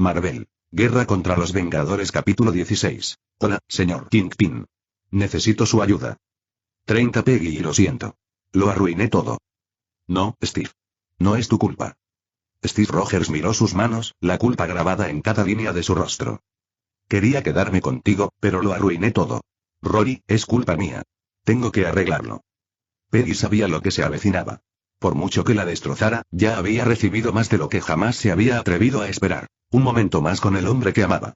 Marvel. Guerra contra los Vengadores capítulo 16. Hola, señor Kingpin. Necesito su ayuda. 30 Peggy y lo siento. Lo arruiné todo. No, Steve. No es tu culpa. Steve Rogers miró sus manos, la culpa grabada en cada línea de su rostro. Quería quedarme contigo, pero lo arruiné todo. Rory, es culpa mía. Tengo que arreglarlo. Peggy sabía lo que se avecinaba. Por mucho que la destrozara, ya había recibido más de lo que jamás se había atrevido a esperar. Un momento más con el hombre que amaba.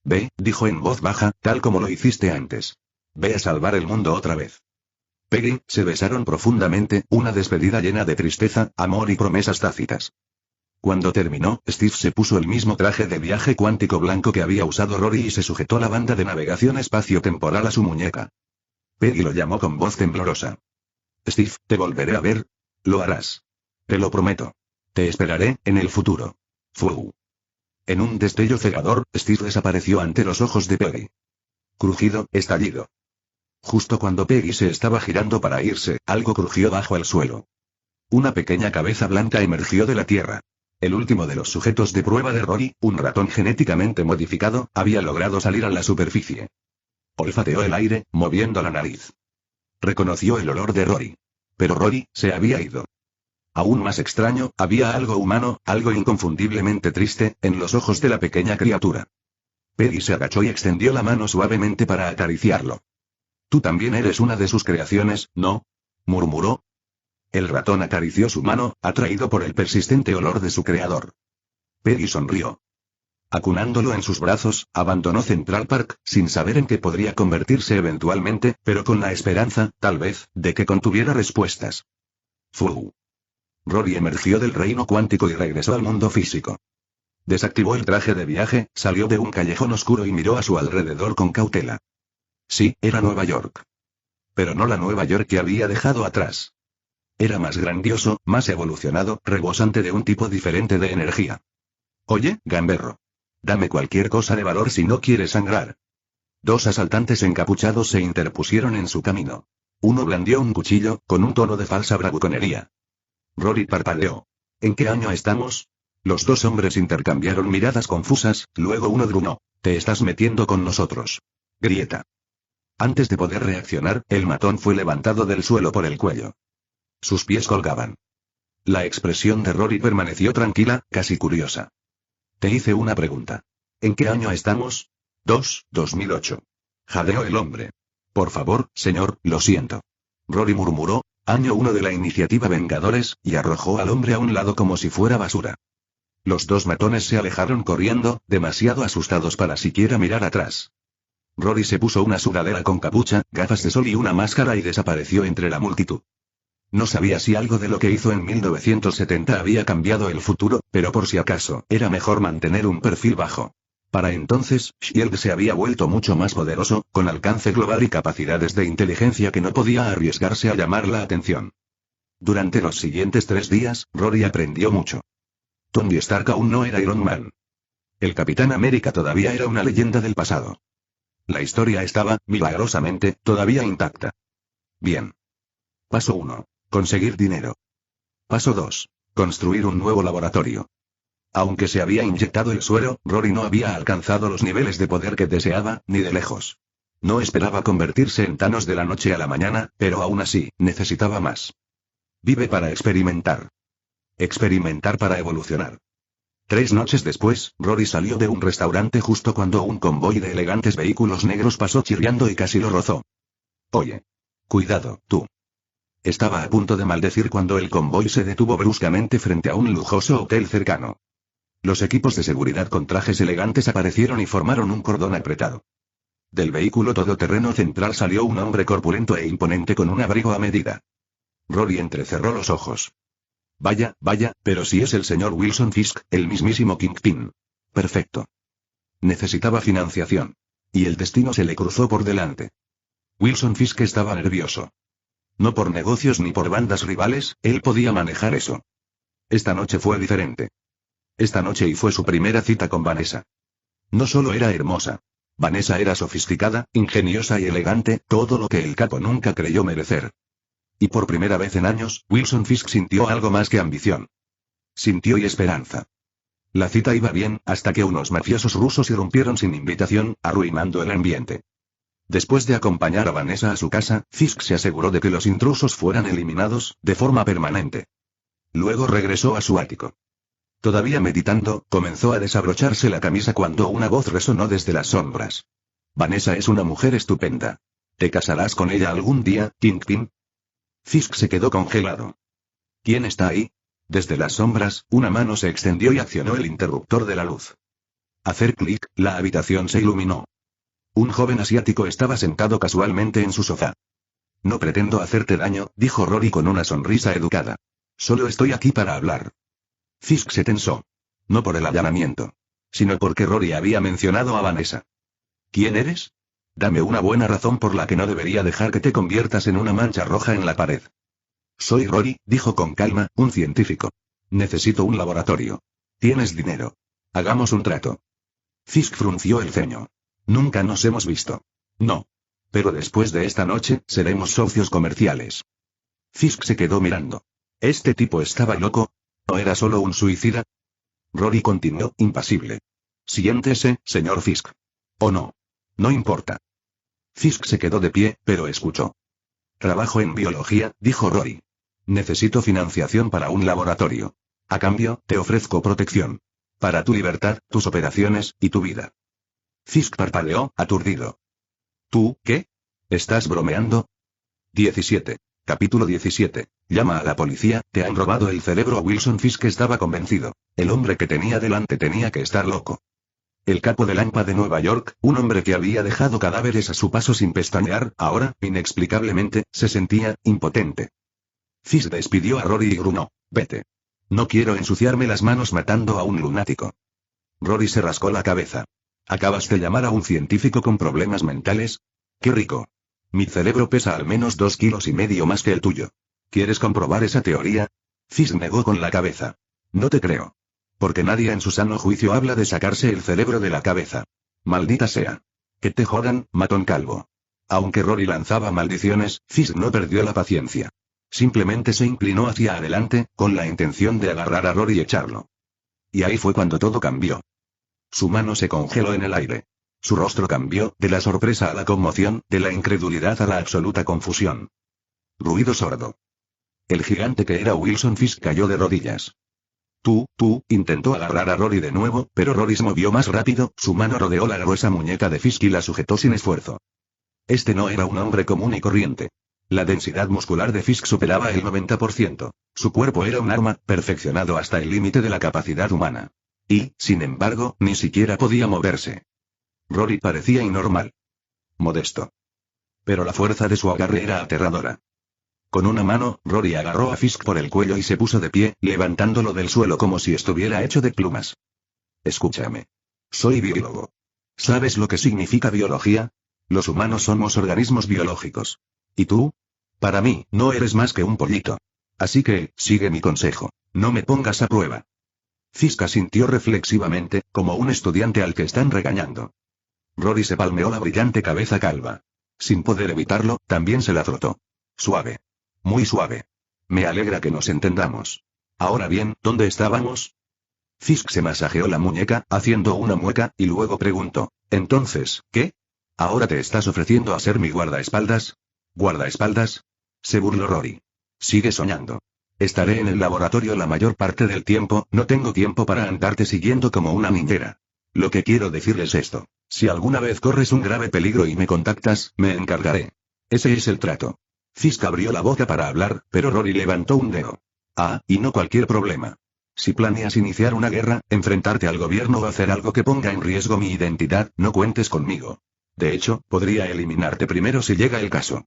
Ve, dijo en voz baja, tal como lo hiciste antes. Ve a salvar el mundo otra vez. Peggy, se besaron profundamente, una despedida llena de tristeza, amor y promesas tácitas. Cuando terminó, Steve se puso el mismo traje de viaje cuántico blanco que había usado Rory y se sujetó la banda de navegación espacio-temporal a su muñeca. Peggy lo llamó con voz temblorosa. Steve, te volveré a ver. Lo harás. Te lo prometo. Te esperaré, en el futuro. Fu. En un destello cegador, Steve desapareció ante los ojos de Peggy. Crujido, estallido. Justo cuando Peggy se estaba girando para irse, algo crujió bajo el suelo. Una pequeña cabeza blanca emergió de la tierra. El último de los sujetos de prueba de Rory, un ratón genéticamente modificado, había logrado salir a la superficie. Olfateó el aire, moviendo la nariz. Reconoció el olor de Rory. Pero Rory, se había ido. Aún más extraño, había algo humano, algo inconfundiblemente triste, en los ojos de la pequeña criatura. Peggy se agachó y extendió la mano suavemente para acariciarlo. Tú también eres una de sus creaciones, ¿no? Murmuró. El ratón acarició su mano, atraído por el persistente olor de su creador. Peggy sonrió. Acunándolo en sus brazos, abandonó Central Park, sin saber en qué podría convertirse eventualmente, pero con la esperanza, tal vez, de que contuviera respuestas. Fu. Rory emergió del reino cuántico y regresó al mundo físico. Desactivó el traje de viaje, salió de un callejón oscuro y miró a su alrededor con cautela. Sí, era Nueva York. Pero no la Nueva York que había dejado atrás. Era más grandioso, más evolucionado, rebosante de un tipo diferente de energía. Oye, gamberro. Dame cualquier cosa de valor si no quieres sangrar. Dos asaltantes encapuchados se interpusieron en su camino. Uno blandió un cuchillo, con un tono de falsa bravuconería. Rory parpadeó. ¿En qué año estamos? Los dos hombres intercambiaron miradas confusas, luego uno gruñó. Te estás metiendo con nosotros. Grieta. Antes de poder reaccionar, el matón fue levantado del suelo por el cuello. Sus pies colgaban. La expresión de Rory permaneció tranquila, casi curiosa. Te hice una pregunta. ¿En qué año estamos? 2008. Jadeó el hombre. Por favor, señor, lo siento. Rory murmuró, año 1 de la iniciativa Vengadores, y arrojó al hombre a un lado como si fuera basura. Los dos matones se alejaron corriendo, demasiado asustados para siquiera mirar atrás. Rory se puso una sudadera con capucha, gafas de sol y una máscara y desapareció entre la multitud. No sabía si algo de lo que hizo en 1970 había cambiado el futuro, pero por si acaso, era mejor mantener un perfil bajo. Para entonces, SHIELD se había vuelto mucho más poderoso, con alcance global y capacidades de inteligencia que no podía arriesgarse a llamar la atención. Durante los siguientes 3 días, Rory aprendió mucho. Tony Stark aún no era Iron Man. El Capitán América todavía era una leyenda del pasado. La historia estaba, milagrosamente, todavía intacta. Bien. Paso 1. Conseguir dinero. Paso 2. Construir un nuevo laboratorio. Aunque se había inyectado el suero, Rory no había alcanzado los niveles de poder que deseaba, ni de lejos. No esperaba convertirse en Thanos de la noche a la mañana, pero aún así, necesitaba más. Vive para experimentar. Experimentar para evolucionar. 3 noches después, Rory salió de un restaurante justo cuando un convoy de elegantes vehículos negros pasó chirriando y casi lo rozó. Oye. Cuidado, tú. Estaba a punto de maldecir cuando el convoy se detuvo bruscamente frente a un lujoso hotel cercano. Los equipos de seguridad con trajes elegantes aparecieron y formaron un cordón apretado. Del vehículo todoterreno central salió un hombre corpulento e imponente con un abrigo a medida. Rory entrecerró los ojos. Vaya, pero si es el señor Wilson Fisk, el mismísimo Kingpin. Perfecto. Necesitaba financiación. Y el destino se le cruzó por delante. Wilson Fisk estaba nervioso. No por negocios ni por bandas rivales, él podía manejar eso. Esta noche fue diferente. Esta noche y fue su primera cita con Vanessa. No solo era hermosa. Vanessa era sofisticada, ingeniosa y elegante, todo lo que el capo nunca creyó merecer. Y por primera vez en años, Wilson Fisk sintió algo más que ambición. Sintió y esperanza. La cita iba bien, hasta que unos mafiosos rusos irrumpieron sin invitación, arruinando el ambiente. Después de acompañar a Vanessa a su casa, Fisk se aseguró de que los intrusos fueran eliminados, de forma permanente. Luego regresó a su ático. Todavía meditando, comenzó a desabrocharse la camisa cuando una voz resonó desde las sombras. Vanessa es una mujer estupenda. ¿Te casarás con ella algún día, Kingpin? Fisk se quedó congelado. ¿Quién está ahí? Desde las sombras, una mano se extendió y accionó el interruptor de la luz. Hacer clic, la habitación se iluminó. Un joven asiático estaba sentado casualmente en su sofá. No pretendo hacerte daño, dijo Rory con una sonrisa educada. Solo estoy aquí para hablar. Fisk se tensó. No por el allanamiento, sino porque Rory había mencionado a Vanessa. ¿Quién eres? Dame una buena razón por la que no debería dejar que te conviertas en una mancha roja en la pared. Soy Rory, dijo con calma, un científico. Necesito un laboratorio. ¿Tienes dinero? Hagamos un trato. Fisk frunció el ceño. Nunca nos hemos visto. No. Pero después de esta noche, seremos socios comerciales. Fisk se quedó mirando. ¿Este tipo estaba loco? ¿O era solo un suicida? Rory continuó, impasible. Siéntese, señor Fisk. ¿O no? No importa. Fisk se quedó de pie, pero escuchó. Trabajo en biología, dijo Rory. Necesito financiación para un laboratorio. A cambio, te ofrezco protección. Para tu libertad, tus operaciones, y tu vida. Fisk parpadeó, aturdido. ¿Tú, qué? ¿Estás bromeando? 17. Capítulo 17. Llama a la policía, te han robado el cerebro. Wilson Fisk estaba convencido. El hombre que tenía delante tenía que estar loco. El capo del AMPA de Nueva York, un hombre que había dejado cadáveres a su paso sin pestañear, ahora, inexplicablemente, se sentía impotente. Fisk despidió a Rory y gruñó. Vete. No quiero ensuciarme las manos matando a un lunático. Rory se rascó la cabeza. ¿Acabas de llamar a un científico con problemas mentales? ¡Qué rico! Mi cerebro pesa al menos 2,5 kilos más que el tuyo. ¿Quieres comprobar esa teoría? Fisk negó con la cabeza. No te creo. Porque nadie en su sano juicio habla de sacarse el cerebro de la cabeza. Maldita sea. Que te jodan, matón calvo. Aunque Rory lanzaba maldiciones, Fisk no perdió la paciencia. Simplemente se inclinó hacia adelante, con la intención de agarrar a Rory y echarlo. Y ahí fue cuando todo cambió. Su mano se congeló en el aire. Su rostro cambió, de la sorpresa a la conmoción, de la incredulidad a la absoluta confusión. Ruido sordo. El gigante que era Wilson Fisk cayó de rodillas. Tú, intentó agarrar a Rory de nuevo, pero Rory se movió más rápido, su mano rodeó la gruesa muñeca de Fisk y la sujetó sin esfuerzo. Este no era un hombre común y corriente. La densidad muscular de Fisk superaba el 90%. Su cuerpo era un arma, perfeccionado hasta el límite de la capacidad humana. Y, sin embargo, ni siquiera podía moverse. Rory parecía inormal. Modesto. Pero la fuerza de su agarre era aterradora. Con una mano, Rory agarró a Fisk por el cuello y se puso de pie, levantándolo del suelo como si estuviera hecho de plumas. Escúchame. Soy biólogo. ¿Sabes lo que significa biología? Los humanos somos organismos biológicos. ¿Y tú? Para mí, no eres más que un pollito. Así que, sigue mi consejo. No me pongas a prueba. Fisk asintió reflexivamente, como un estudiante al que están regañando. Rory se palmeó la brillante cabeza calva. Sin poder evitarlo, también se la frotó. Suave. Muy suave. Me alegra que nos entendamos. Ahora bien, ¿dónde estábamos? Fisk se masajeó la muñeca, haciendo una mueca, y luego preguntó. Entonces, ¿qué? ¿Ahora te estás ofreciendo a ser mi guardaespaldas? ¿Guardaespaldas? Se burló Rory. Sigue soñando. Estaré en el laboratorio la mayor parte del tiempo, no tengo tiempo para andarte siguiendo como una niñera. Lo que quiero decirles es esto. Si alguna vez corres un grave peligro y me contactas, me encargaré. Ese es el trato. Fisk abrió la boca para hablar, pero Rory levantó un dedo. Ah, y no cualquier problema. Si planeas iniciar una guerra, enfrentarte al gobierno o hacer algo que ponga en riesgo mi identidad, no cuentes conmigo. De hecho, podría eliminarte primero si llega el caso.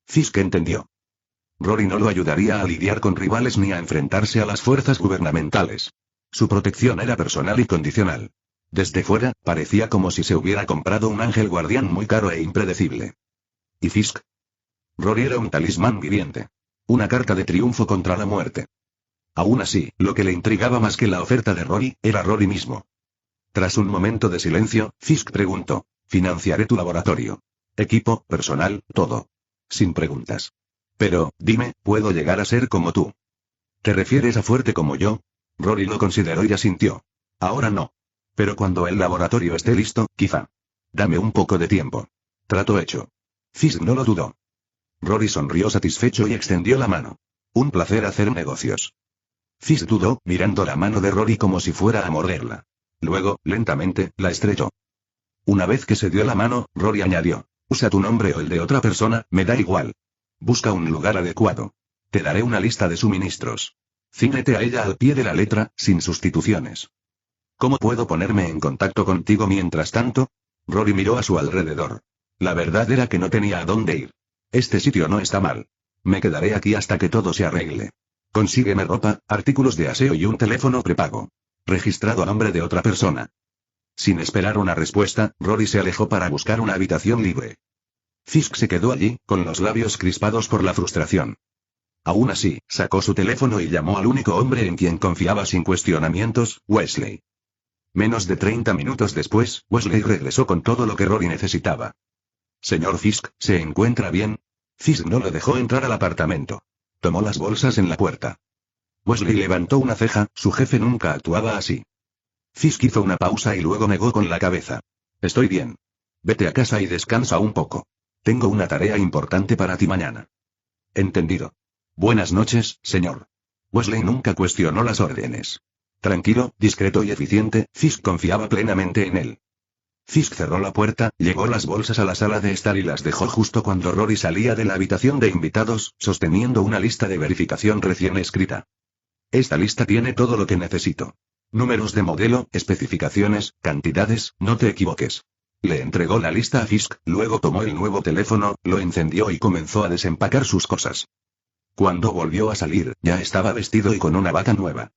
Fisk entendió. Rory no lo ayudaría a lidiar con rivales ni a enfrentarse a las fuerzas gubernamentales. Su protección era personal y condicional. Desde fuera, parecía como si se hubiera comprado un ángel guardián muy caro e impredecible. ¿Y Fisk? Rory era un talismán viviente. Una carta de triunfo contra la muerte. Aún así, lo que le intrigaba más que la oferta de Rory, era Rory mismo. Tras un momento de silencio, Fisk preguntó. Financiaré tu laboratorio. Equipo, personal, todo. Sin preguntas. Pero, dime, ¿puedo llegar a ser como tú? ¿Te refieres a fuerte como yo? Rory lo consideró y asintió. Ahora no. Pero cuando el laboratorio esté listo, quizá. Dame un poco de tiempo. Trato hecho. Fisk no lo dudó. Rory sonrió satisfecho y extendió la mano. Un placer hacer negocios. Fisk dudó, mirando la mano de Rory como si fuera a morderla. Luego, lentamente, la estrechó. Una vez que se dio la mano, Rory añadió: usa tu nombre o el de otra persona, me da igual. Busca un lugar adecuado. Te daré una lista de suministros. Cíñete a ella al pie de la letra, sin sustituciones. ¿Cómo puedo ponerme en contacto contigo mientras tanto? Rory miró a su alrededor. La verdad era que no tenía a dónde ir. Este sitio no está mal. Me quedaré aquí hasta que todo se arregle. Consígueme ropa, artículos de aseo y un teléfono prepago. Registrado a nombre de otra persona. Sin esperar una respuesta, Rory se alejó para buscar una habitación libre. Fisk se quedó allí, con los labios crispados por la frustración. Aún así, sacó su teléfono y llamó al único hombre en quien confiaba sin cuestionamientos, Wesley. Menos de 30 minutos después, Wesley regresó con todo lo que Rory necesitaba. Señor Fisk, ¿se encuentra bien? Fisk no lo dejó entrar al apartamento. Tomó las bolsas en la puerta. Wesley levantó una ceja, su jefe nunca actuaba así. Fisk hizo una pausa y luego negó con la cabeza. Estoy bien. Vete a casa y descansa un poco. Tengo una tarea importante para ti mañana. Entendido. Buenas noches, señor. Wesley nunca cuestionó las órdenes. Tranquilo, discreto y eficiente, Fisk confiaba plenamente en él. Fisk cerró la puerta, llevó las bolsas a la sala de estar y las dejó justo cuando Rory salía de la habitación de invitados, sosteniendo una lista de verificación recién escrita. Esta lista tiene todo lo que necesito. Números de modelo, especificaciones, cantidades, no te equivoques. Le entregó la lista a Fisk, luego tomó el nuevo teléfono, lo encendió y comenzó a desempacar sus cosas. Cuando volvió a salir, ya estaba vestido y con una bata nueva.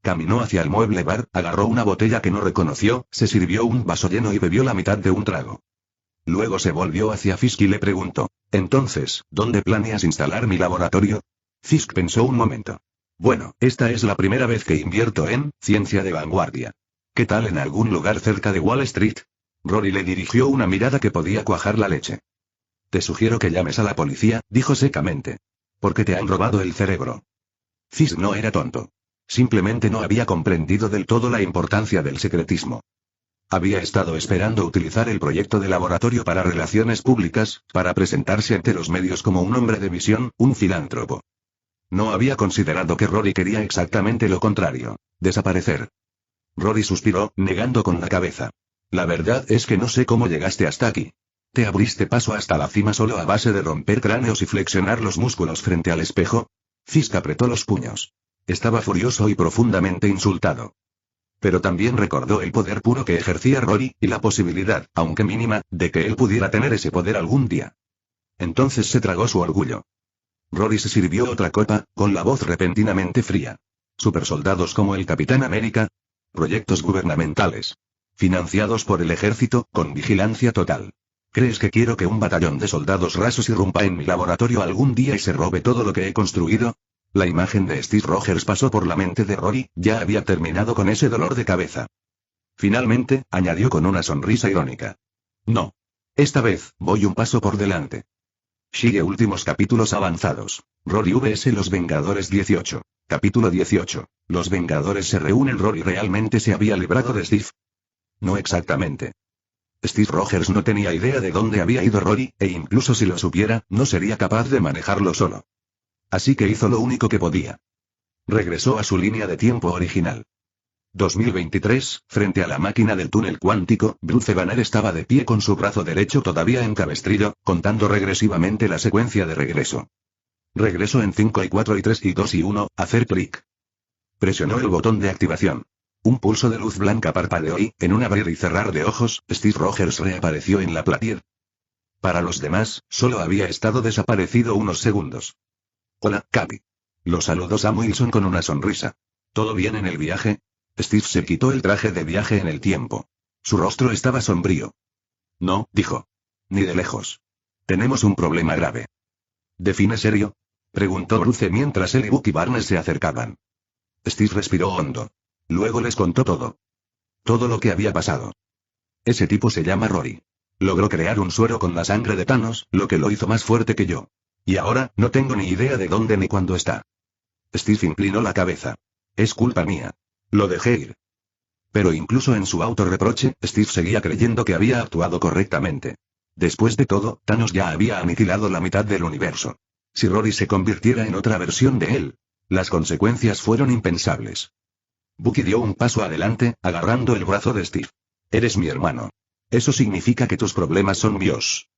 Caminó hacia el mueble bar, agarró una botella que no reconoció, se sirvió un vaso lleno y bebió la mitad de un trago. Luego se volvió hacia Fisk y le preguntó: entonces, ¿dónde planeas instalar mi laboratorio? Fisk pensó un momento. Bueno, esta es la primera vez que invierto en ciencia de vanguardia. ¿Qué tal en algún lugar cerca de Wall Street? Rory le dirigió una mirada que podía cuajar la leche. Te sugiero que llames a la policía, dijo secamente. Porque te han robado el cerebro. Fisk no era tonto. Simplemente no había comprendido del todo la importancia del secretismo. Había estado esperando utilizar el proyecto de laboratorio para relaciones públicas, para presentarse ante los medios como un hombre de visión, un filántropo. No había considerado que Rory quería exactamente lo contrario: desaparecer. Rory suspiró, negando con la cabeza. La verdad es que no sé cómo llegaste hasta aquí. ¿Te abriste paso hasta la cima solo a base de romper cráneos y flexionar los músculos frente al espejo? Fisk apretó los puños. Estaba furioso y profundamente insultado. Pero también recordó el poder puro que ejercía Rory, y la posibilidad, aunque mínima, de que él pudiera tener ese poder algún día. Entonces se tragó su orgullo. Rory se sirvió otra copa, con la voz repentinamente fría. Supersoldados como el Capitán América. Proyectos gubernamentales. Financiados por el ejército, con vigilancia total. ¿Crees que quiero que un batallón de soldados rasos irrumpa en mi laboratorio algún día y se robe todo lo que he construido? La imagen de Steve Rogers pasó por la mente de Rory, ya había terminado con ese dolor de cabeza. Finalmente, añadió con una sonrisa irónica. No. Esta vez, voy un paso por delante. Sigue últimos capítulos avanzados. Rory vs Los Vengadores 18. Capítulo 18. Los Vengadores se reúnen. ¿Rory realmente se había librado de Steve? No exactamente. Steve Rogers no tenía idea de dónde había ido Rory, e incluso si lo supiera, no sería capaz de manejarlo solo. Así que hizo lo único que podía. Regresó a su línea de tiempo original. 2023, frente a la máquina del túnel cuántico, Bruce Banner estaba de pie con su brazo derecho todavía en cabestrillo, contando regresivamente la secuencia de regreso. Regreso en 5 y 4 y 3 y 2 y 1, hacer clic. Presionó el botón de activación. Un pulso de luz blanca parpadeó y, en un abrir y cerrar de ojos, Steve Rogers reapareció en la platier. Para los demás, solo había estado desaparecido unos segundos. Hola, Capi. Lo saludó Sam Wilson con una sonrisa. ¿Todo bien en el viaje? Steve se quitó el traje de viaje en el tiempo. Su rostro estaba sombrío. No, dijo. Ni de lejos. Tenemos un problema grave. ¿Define serio? Preguntó Bruce mientras él y Bucky Barnes se acercaban. Steve respiró hondo. Luego les contó todo. Todo lo que había pasado. Ese tipo se llama Rory. Logró crear un suero con la sangre de Thanos, lo que lo hizo más fuerte que yo. Y ahora, no tengo ni idea de dónde ni cuándo está. Steve inclinó la cabeza. Es culpa mía. Lo dejé ir. Pero incluso en su autorreproche, Steve seguía creyendo que había actuado correctamente. Después de todo, Thanos ya había aniquilado la mitad del universo. Si Rory se convirtiera en otra versión de él, las consecuencias fueron impensables. Bucky dio un paso adelante, agarrando el brazo de Steve. Eres mi hermano. Eso significa que tus problemas son míos.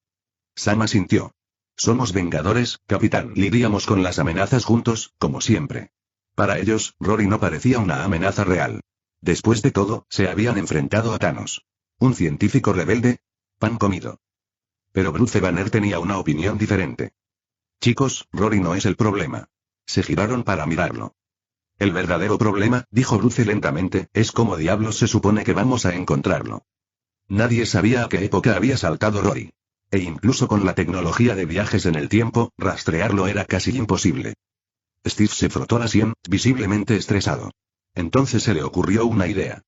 Sam asintió. Somos vengadores, capitán. Lidiamos con las amenazas juntos, como siempre. Para ellos, Rory no parecía una amenaza real. Después de todo, se habían enfrentado a Thanos. Un científico rebelde. Pan comido. Pero Bruce Banner tenía una opinión diferente. Chicos, Rory no es el problema. Se giraron para mirarlo. El verdadero problema, dijo Bruce lentamente, es cómo diablos se supone que vamos a encontrarlo. Nadie sabía a qué época había saltado Rory. E incluso con la tecnología de viajes en el tiempo, rastrearlo era casi imposible. Steve se frotó la sien, visiblemente estresado. Entonces se le ocurrió una idea.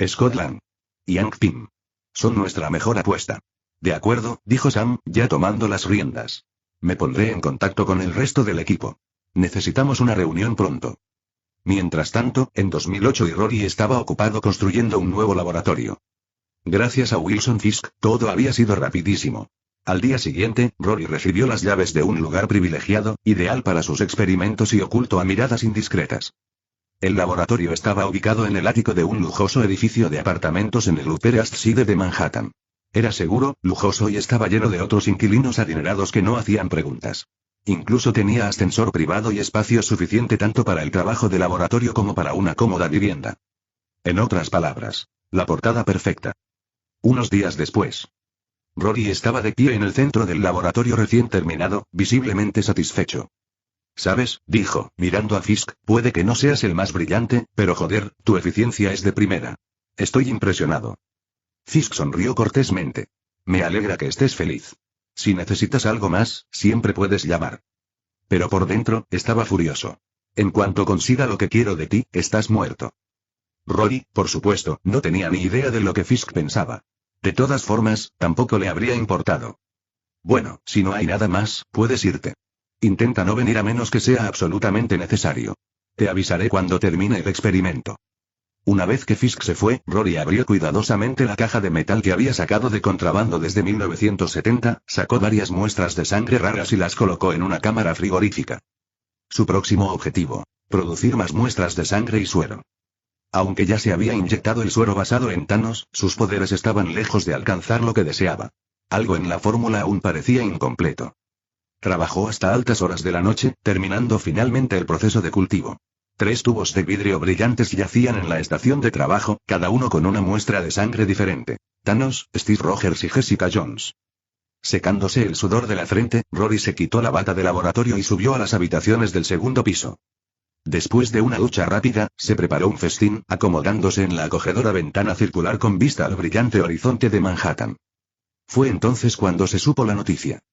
Scotland y Hank Pym son nuestra mejor apuesta. De acuerdo, dijo Sam, ya tomando las riendas. Me pondré en contacto con el resto del equipo. Necesitamos una reunión pronto. Mientras tanto, en 2008 Rory estaba ocupado construyendo un nuevo laboratorio. Gracias a Wilson Fisk, todo había sido rapidísimo. Al día siguiente, Rory recibió las llaves de un lugar privilegiado, ideal para sus experimentos y oculto a miradas indiscretas. El laboratorio estaba ubicado en el ático de un lujoso edificio de apartamentos en el Upper East Side de Manhattan. Era seguro, lujoso y estaba lleno de otros inquilinos adinerados que no hacían preguntas. Incluso tenía ascensor privado y espacio suficiente tanto para el trabajo de laboratorio como para una cómoda vivienda. En otras palabras, la portada perfecta. Unos días después, Rory estaba de pie en el centro del laboratorio recién terminado, visiblemente satisfecho. ¿Sabes?, dijo, mirando a Fisk, puede que no seas el más brillante, pero joder, tu eficiencia es de primera. Estoy impresionado. Fisk sonrió cortésmente. Me alegra que estés feliz. Si necesitas algo más, siempre puedes llamar. Pero por dentro, estaba furioso. En cuanto consiga lo que quiero de ti, estás muerto. Rory, por supuesto, no tenía ni idea de lo que Fisk pensaba. De todas formas, tampoco le habría importado. Bueno, si no hay nada más, puedes irte. Intenta no venir a menos que sea absolutamente necesario. Te avisaré cuando termine el experimento. Una vez que Fisk se fue, Rory abrió cuidadosamente la caja de metal que había sacado de contrabando desde 1970, sacó varias muestras de sangre raras y las colocó en una cámara frigorífica. Su próximo objetivo: producir más muestras de sangre y suero. Aunque ya se había inyectado el suero basado en Thanos, sus poderes estaban lejos de alcanzar lo que deseaba. Algo en la fórmula aún parecía incompleto. Trabajó hasta altas horas de la noche, terminando finalmente el proceso de cultivo. 3 tubos de vidrio brillantes yacían en la estación de trabajo, cada uno con una muestra de sangre diferente. Thanos, Steve Rogers y Jessica Jones. Secándose el sudor de la frente, Rory se quitó la bata de laboratorio y subió a las habitaciones del segundo piso. Después de una ducha rápida, se preparó un festín, acomodándose en la acogedora ventana circular con vista al brillante horizonte de Manhattan. Fue entonces cuando se supo la noticia.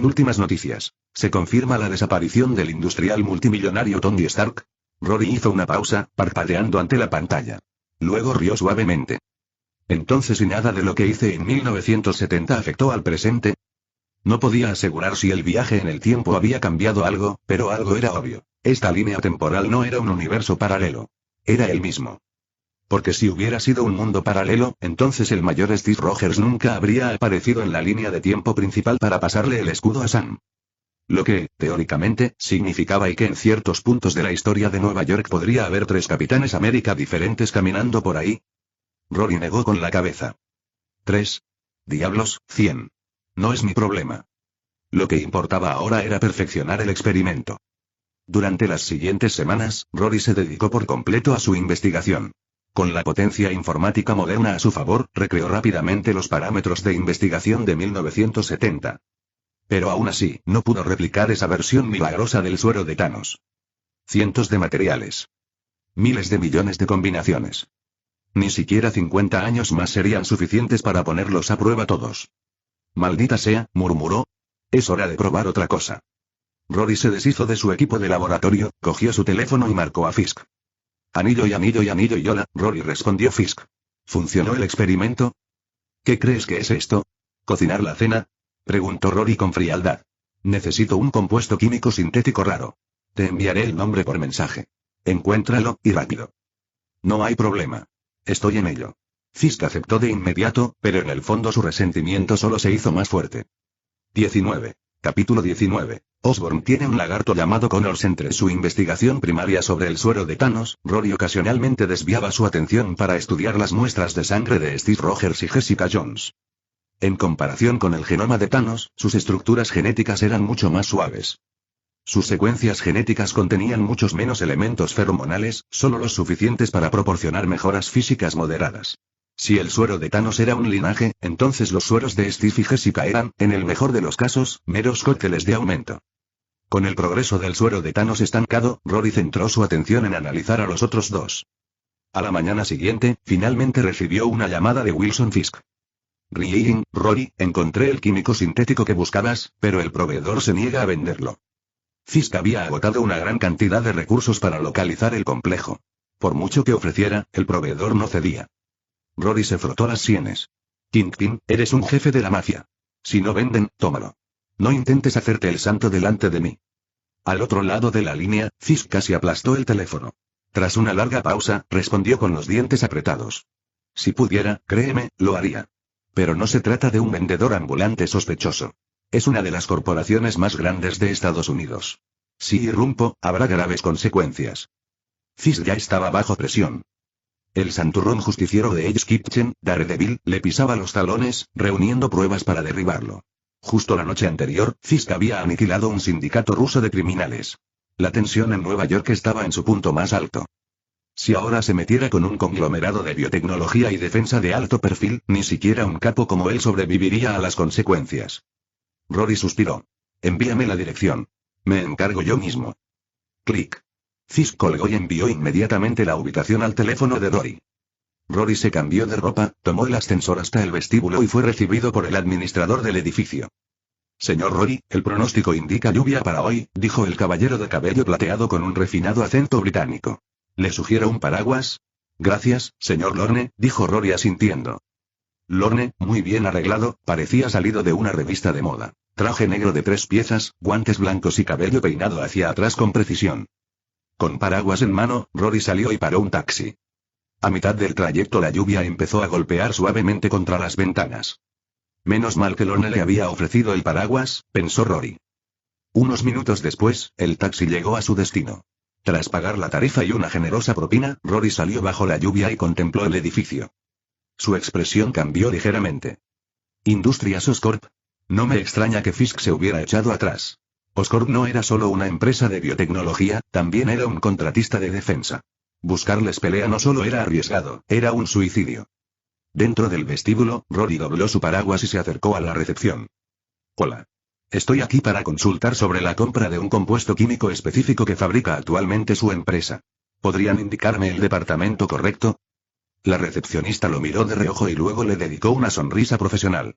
Últimas noticias. Se confirma la desaparición del industrial multimillonario Tony Stark. Rory hizo una pausa, parpadeando ante la pantalla. Luego rió suavemente. Entonces, ¿y nada de lo que hice en 1970 afectó al presente? No podía asegurar si el viaje en el tiempo había cambiado algo, pero algo era obvio. Esta línea temporal no era un universo paralelo. Era el mismo. Porque si hubiera sido un mundo paralelo, entonces el mayor Steve Rogers nunca habría aparecido en la línea de tiempo principal para pasarle el escudo a Sam. Lo que, teóricamente, significaba y que en ciertos puntos de la historia de Nueva York podría haber 3 Capitanes América diferentes caminando por ahí. Rory negó con la cabeza. 3. Diablos, 100. No es mi problema. Lo que importaba ahora era perfeccionar el experimento. Durante las siguientes semanas, Rory se dedicó por completo a su investigación. Con la potencia informática moderna a su favor, recreó rápidamente los parámetros de investigación de 1970. Pero aún así, no pudo replicar esa versión milagrosa del suero de Thanos. Cientos de materiales. Miles de millones de combinaciones. Ni siquiera 50 años más serían suficientes para ponerlos a prueba todos. Maldita sea, murmuró. Es hora de probar otra cosa. Rory se deshizo de su equipo de laboratorio, cogió su teléfono y marcó a Fisk. Anillo y hola, Rory respondió Fisk. ¿Funcionó el experimento? ¿Qué crees que es esto? ¿Cocinar la cena? Preguntó Rory con frialdad. Necesito un compuesto químico sintético raro. Te enviaré el nombre por mensaje. Encuéntralo, y rápido. No hay problema. Estoy en ello. Fisk aceptó de inmediato, pero en el fondo su resentimiento solo se hizo más fuerte. 19. Capítulo 19. Osborn tiene un lagarto llamado Connors entre su investigación primaria sobre el suero de Thanos. Rory ocasionalmente desviaba su atención para estudiar las muestras de sangre de Steve Rogers y Jessica Jones. En comparación con el genoma de Thanos, sus estructuras genéticas eran mucho más suaves. Sus secuencias genéticas contenían muchos menos elementos feromonales, solo los suficientes para proporcionar mejoras físicas moderadas. Si el suero de Thanos era un linaje, entonces los sueros de Steve y Jessica eran, en el mejor de los casos, meros cócteles de aumento. Con el progreso del suero de Thanos estancado, Rory centró su atención en analizar a los otros dos. A la mañana siguiente, finalmente recibió una llamada de Wilson Fisk. Rigging, Rory, encontré el químico sintético que buscabas, pero el proveedor se niega a venderlo. Fisk había agotado una gran cantidad de recursos para localizar el complejo. Por mucho que ofreciera, el proveedor no cedía. Rory se frotó las sienes. Kingpin, eres un jefe de la mafia. Si no venden, tómalo. No intentes hacerte el santo delante de mí. Al otro lado de la línea, Fisk casi aplastó el teléfono. Tras una larga pausa, respondió con los dientes apretados. Si pudiera, créeme, lo haría. Pero no se trata de un vendedor ambulante sospechoso. Es una de las corporaciones más grandes de Estados Unidos. Si irrumpo, habrá graves consecuencias. Fisk ya estaba bajo presión. El santurrón justiciero de Hell's Kitchen, Daredevil, le pisaba los talones, reuniendo pruebas para derribarlo. Justo la noche anterior, Fisk había aniquilado un sindicato ruso de criminales. La tensión en Nueva York estaba en su punto más alto. Si ahora se metiera con un conglomerado de biotecnología y defensa de alto perfil, ni siquiera un capo como él sobreviviría a las consecuencias. Rory suspiró. Envíame la dirección. Me encargo yo mismo. Clic. Fisk colgó y envió inmediatamente la ubicación al teléfono de Rory. Rory se cambió de ropa, tomó el ascensor hasta el vestíbulo y fue recibido por el administrador del edificio. Señor Rory, el pronóstico indica lluvia para hoy, dijo el caballero de cabello plateado con un refinado acento británico. ¿Le sugiero un paraguas? Gracias, señor Lorne, dijo Rory asintiendo. Lorne, muy bien arreglado, parecía salido de una revista de moda. Traje negro de 3 piezas, guantes blancos y cabello peinado hacia atrás con precisión. Con paraguas en mano, Rory salió y paró un taxi. A mitad del trayecto la lluvia empezó a golpear suavemente contra las ventanas. Menos mal que Lorne le había ofrecido el paraguas, pensó Rory. Unos minutos después, el taxi llegó a su destino. Tras pagar la tarifa y una generosa propina, Rory salió bajo la lluvia y contempló el edificio. Su expresión cambió ligeramente. Industrias Oscorp. No me extraña que Fisk se hubiera echado atrás. Oscorp no era solo una empresa de biotecnología, también era un contratista de defensa. Buscarles pelea no solo era arriesgado, era un suicidio. Dentro del vestíbulo, Rory dobló su paraguas y se acercó a la recepción. Hola. Estoy aquí para consultar sobre la compra de un compuesto químico específico que fabrica actualmente su empresa. ¿Podrían indicarme el departamento correcto? La recepcionista lo miró de reojo y luego le dedicó una sonrisa profesional.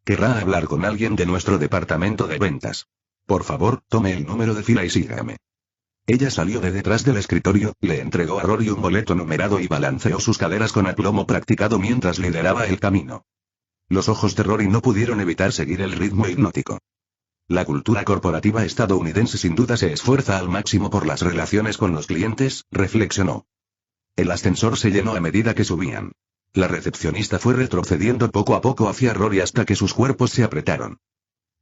Querrá hablar con alguien de nuestro departamento de ventas. Por favor, tome el número de fila y sígame. Ella salió de detrás del escritorio, le entregó a Rory un boleto numerado y balanceó sus caderas con aplomo practicado mientras lideraba el camino. Los ojos de Rory no pudieron evitar seguir el ritmo hipnótico. La cultura corporativa estadounidense sin duda se esfuerza al máximo por las relaciones con los clientes, reflexionó. El ascensor se llenó a medida que subían. La recepcionista fue retrocediendo poco a poco hacia Rory hasta que sus cuerpos se apretaron.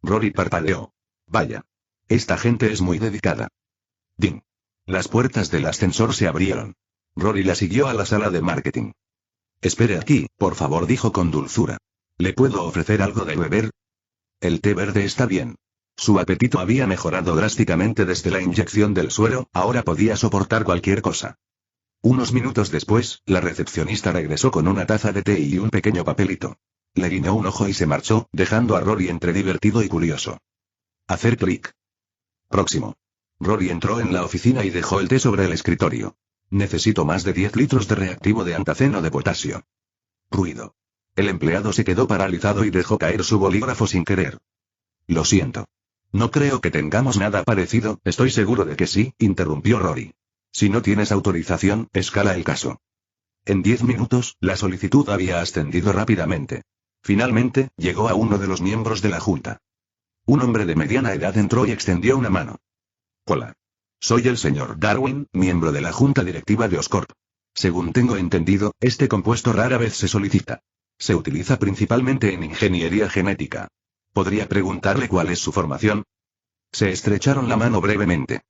Rory parpadeó. Vaya. Esta gente es muy dedicada. Ding. Las puertas del ascensor se abrieron. Rory la siguió a la sala de marketing. Espere aquí, por favor, dijo con dulzura. ¿Le puedo ofrecer algo de beber? El té verde está bien. Su apetito había mejorado drásticamente desde la inyección del suero, ahora podía soportar cualquier cosa. Unos minutos después, la recepcionista regresó con una taza de té y un pequeño papelito. Le guiñó un ojo y se marchó, dejando a Rory entre divertido y curioso. Hacer clic. Próximo. Rory entró en la oficina y dejó el té sobre el escritorio. Necesito más de 10 litros de reactivo de antaceno de potasio. Ruido. El empleado se quedó paralizado y dejó caer su bolígrafo sin querer. Lo siento. No creo que tengamos nada parecido, estoy seguro de que sí, interrumpió Rory. Si no tienes autorización, escala el caso. En 10 minutos, la solicitud había ascendido rápidamente. Finalmente, llegó a uno de los miembros de la junta. Un hombre de mediana edad entró y extendió una mano. Hola. Soy el señor Darwin, miembro de la junta directiva de Oscorp. Según tengo entendido, este compuesto rara vez se solicita. Se utiliza principalmente en ingeniería genética. ¿Podría preguntarle cuál es su formación? Se estrecharon la mano brevemente.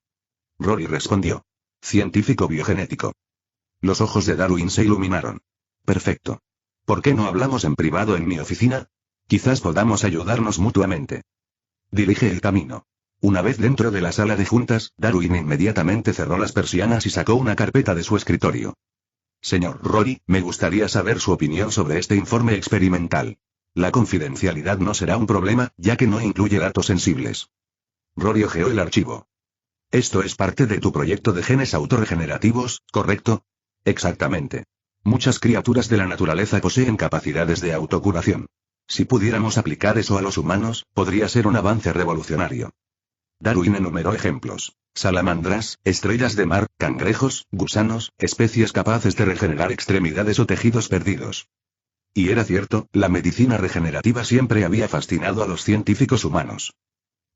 Rory respondió. Científico biogenético. Los ojos de Darwin se iluminaron. Perfecto. ¿Por qué no hablamos en privado en mi oficina? Quizás podamos ayudarnos mutuamente. Dirige el camino. Una vez dentro de la sala de juntas, Darwin inmediatamente cerró las persianas y sacó una carpeta de su escritorio. Señor Rory, me gustaría saber su opinión sobre este informe experimental. La confidencialidad no será un problema, ya que no incluye datos sensibles. Rory hojeó el archivo. Esto es parte de tu proyecto de genes autorregenerativos, ¿correcto? Exactamente. Muchas criaturas de la naturaleza poseen capacidades de autocuración. Si pudiéramos aplicar eso a los humanos, podría ser un avance revolucionario. Darwin enumeró ejemplos. Salamandras, estrellas de mar, cangrejos, gusanos, especies capaces de regenerar extremidades o tejidos perdidos. Y era cierto, la medicina regenerativa siempre había fascinado a los científicos humanos.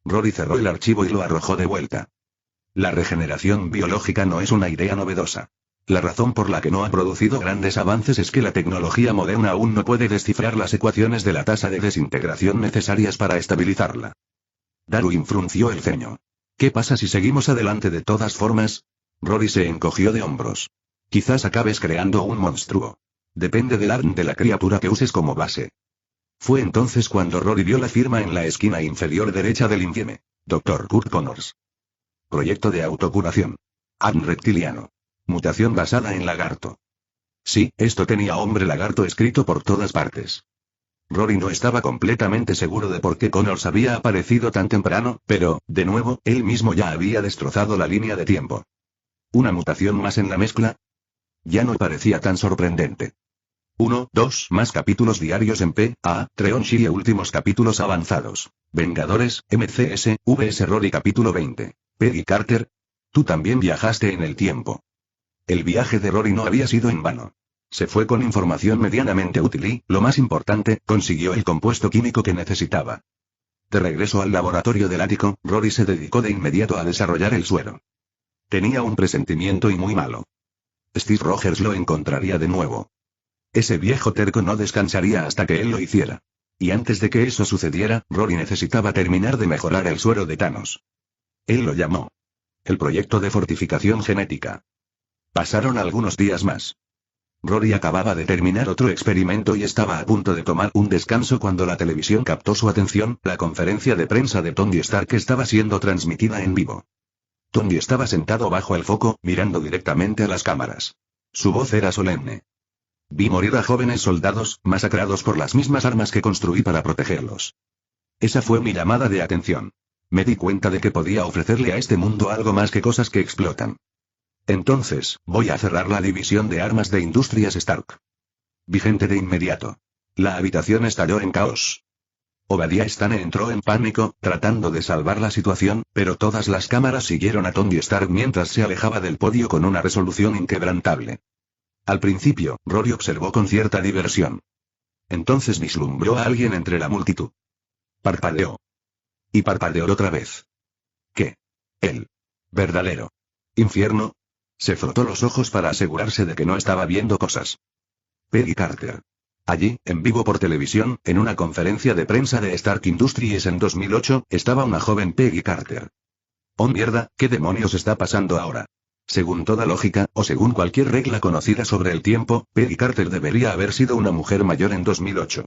Rory cerró el archivo y lo arrojó de vuelta. La regeneración biológica no es una idea novedosa. La razón por la que no ha producido grandes avances es que la tecnología moderna aún no puede descifrar las ecuaciones de la tasa de desintegración necesarias para estabilizarla. Darwin frunció el ceño. ¿Qué pasa si seguimos adelante de todas formas? Rory se encogió de hombros. Quizás acabes creando un monstruo. Depende del ADN de la criatura que uses como base. Fue entonces cuando Rory vio la firma en la esquina inferior derecha del infieme. Dr. Kurt Connors. Proyecto de autocuración. ADN reptiliano. Mutación basada en lagarto. Sí, esto tenía hombre lagarto escrito por todas partes. Rory no estaba completamente seguro de por qué Connors había aparecido tan temprano, pero, de nuevo, él mismo ya había destrozado la línea de tiempo. ¿Una mutación más en la mezcla? Ya no parecía tan sorprendente. 1, 2 más capítulos diarios en P.A. Treonchi y últimos capítulos avanzados. Vengadores, MCS, VS Rory capítulo 20. Peggy Carter. Tú también viajaste en el tiempo. El viaje de Rory no había sido en vano. Se fue con información medianamente útil y, lo más importante, consiguió el compuesto químico que necesitaba. De regreso al laboratorio del ático, Rory se dedicó de inmediato a desarrollar el suero. Tenía un presentimiento y muy malo. Steve Rogers lo encontraría de nuevo. Ese viejo terco no descansaría hasta que él lo hiciera. Y antes de que eso sucediera, Rory necesitaba terminar de mejorar el suero de Thanos. Él lo llamó el proyecto de fortificación genética. Pasaron algunos días más. Rory acababa de terminar otro experimento y estaba a punto de tomar un descanso cuando la televisión captó su atención. La conferencia de prensa de Tony Stark estaba siendo transmitida en vivo. Tony estaba sentado bajo el foco, mirando directamente a las cámaras. Su voz era solemne. Vi morir a jóvenes soldados, masacrados por las mismas armas que construí para protegerlos. Esa fue mi llamada de atención. Me di cuenta de que podía ofrecerle a este mundo algo más que cosas que explotan. Entonces, voy a cerrar la división de armas de Industrias Stark. Vigente de inmediato. La habitación estalló en caos. Obadiah Stane entró en pánico, tratando de salvar la situación, pero todas las cámaras siguieron a Tony Stark mientras se alejaba del podio con una resolución inquebrantable. Al principio, Rory observó con cierta diversión. Entonces vislumbró a alguien entre la multitud. Parpadeó. Y parpadeó otra vez. ¿Qué? El verdadero infierno. Se frotó los ojos para asegurarse de que no estaba viendo cosas. Peggy Carter. Allí, en vivo por televisión, en una conferencia de prensa de Stark Industries en 2008, estaba una joven Peggy Carter. Oh mierda, ¿qué demonios está pasando ahora? Según toda lógica, o según cualquier regla conocida sobre el tiempo, Peggy Carter debería haber sido una mujer mayor en 2008.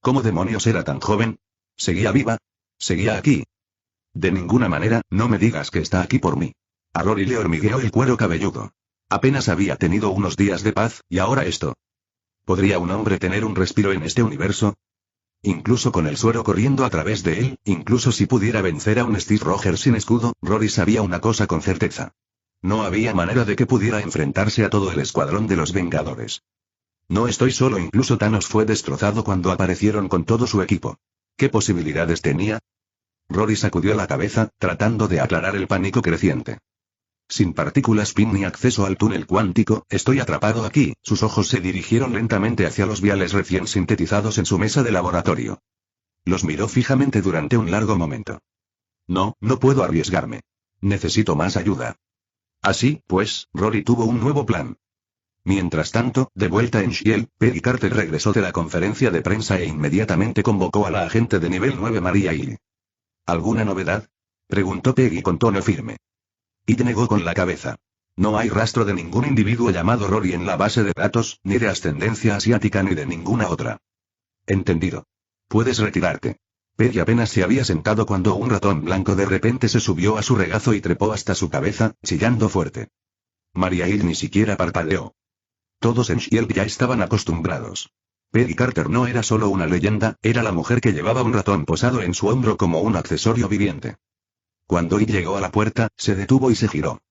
¿Cómo demonios era tan joven? ¿Seguía viva? ¿Seguía aquí? De ninguna manera, no me digas que está aquí por mí. A Rory le hormigueó el cuero cabelludo. Apenas había tenido unos días de paz, y ahora esto. ¿Podría un hombre tener un respiro en este universo? Incluso con el suero corriendo a través de él, incluso si pudiera vencer a un Steve Rogers sin escudo, Rory sabía una cosa con certeza. No había manera de que pudiera enfrentarse a todo el escuadrón de los Vengadores. No estoy solo, incluso Thanos fue destrozado cuando aparecieron con todo su equipo. ¿Qué posibilidades tenía? Rory sacudió la cabeza, tratando de aclarar el pánico creciente. Sin partículas spin ni acceso al túnel cuántico, estoy atrapado aquí. Sus ojos se dirigieron lentamente hacia los viales recién sintetizados en su mesa de laboratorio. Los miró fijamente durante un largo momento. No, no puedo arriesgarme. Necesito más ayuda. Así, pues, Rory tuvo un nuevo plan. Mientras tanto, de vuelta en Shield, Peggy Carter regresó de la conferencia de prensa e inmediatamente convocó a la agente de nivel 9 Maria Hill. ¿Alguna novedad?, preguntó Peggy con tono firme. Hill negó con la cabeza. No hay rastro de ningún individuo llamado Rory en la base de datos, ni de ascendencia asiática ni de ninguna otra. Entendido. Puedes retirarte. Peggy apenas se había sentado cuando un ratón blanco de repente se subió a su regazo y trepó hasta su cabeza, chillando fuerte. Maria Hill ni siquiera parpadeó. Todos en Shield ya estaban acostumbrados. Peggy Carter no era solo una leyenda, era la mujer que llevaba un ratón posado en su hombro como un accesorio viviente. Cuando Hill llegó a la puerta, se detuvo y se giró.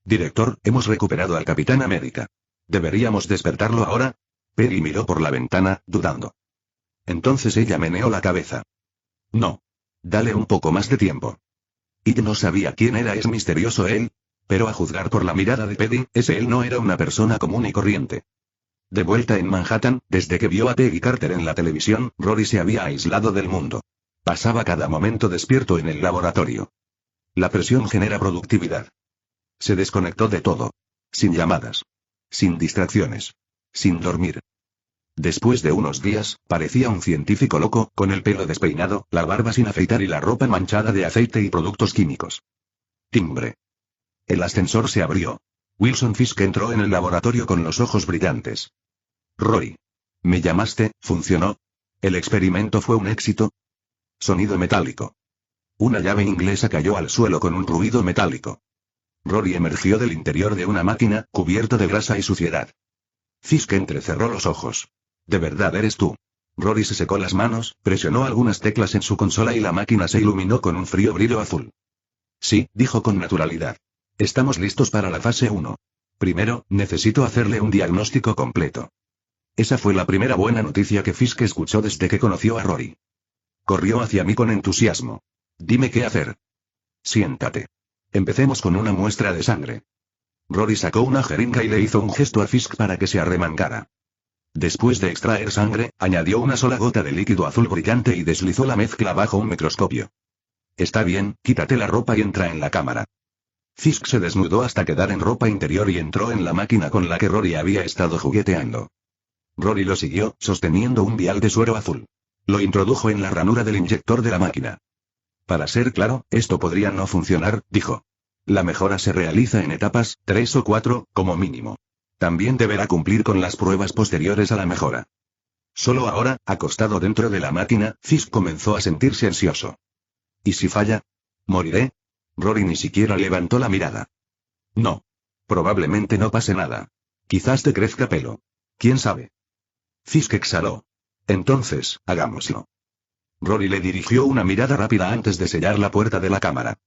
Director, hemos recuperado al Capitán América. ¿Deberíamos despertarlo ahora? Peggy miró por la ventana, dudando. Entonces ella meneó la cabeza. No. Dale un poco más de tiempo. Hill no sabía quién era ese misterioso él, pero a juzgar por la mirada de Peggy, ese él no era una persona común y corriente. De vuelta en Manhattan, desde que vio a Peggy Carter en la televisión, Rory se había aislado del mundo. Pasaba cada momento despierto en el laboratorio. La presión genera productividad. Se desconectó de todo. Sin llamadas. Sin distracciones. Sin dormir. Después de unos días, parecía un científico loco, con el pelo despeinado, la barba sin afeitar y la ropa manchada de aceite y productos químicos. Timbre. El ascensor se abrió. Wilson Fisk entró en el laboratorio con los ojos brillantes. Rory. ¿Me llamaste? ¿Funcionó? ¿El experimento fue un éxito? Sonido metálico. Una llave inglesa cayó al suelo con un ruido metálico. Rory emergió del interior de una máquina, cubierto de grasa y suciedad. Fisk entrecerró los ojos. ¿De verdad eres tú? Rory se secó las manos, presionó algunas teclas en su consola y la máquina se iluminó con un frío brillo azul. Sí, dijo con naturalidad. Estamos listos para la fase 1. Primero, necesito hacerle un diagnóstico completo. Esa fue la primera buena noticia que Fisk escuchó desde que conoció a Rory. Corrió hacia mí con entusiasmo. Dime qué hacer. Siéntate. Empecemos con una muestra de sangre. Rory sacó una jeringa y le hizo un gesto a Fisk para que se arremangara. Después de extraer sangre, añadió una sola gota de líquido azul brillante y deslizó la mezcla bajo un microscopio. Está bien, quítate la ropa y entra en la cámara. Fisk se desnudó hasta quedar en ropa interior y entró en la máquina con la que Rory había estado jugueteando. Rory lo siguió, sosteniendo un vial de suero azul. Lo introdujo en la ranura del inyector de la máquina. Para ser claro, esto podría no funcionar, dijo. La mejora se realiza en etapas, 3 o 4, como mínimo. También deberá cumplir con las pruebas posteriores a la mejora. Solo ahora, acostado dentro de la máquina, Fisk comenzó a sentirse ansioso. ¿Y si falla? ¿Moriré? Rory ni siquiera levantó la mirada. No. Probablemente no pase nada. Quizás te crezca pelo. ¿Quién sabe? Fisk exhaló. Entonces, hagámoslo. Rory le dirigió una mirada rápida antes de sellar la puerta de la cámara.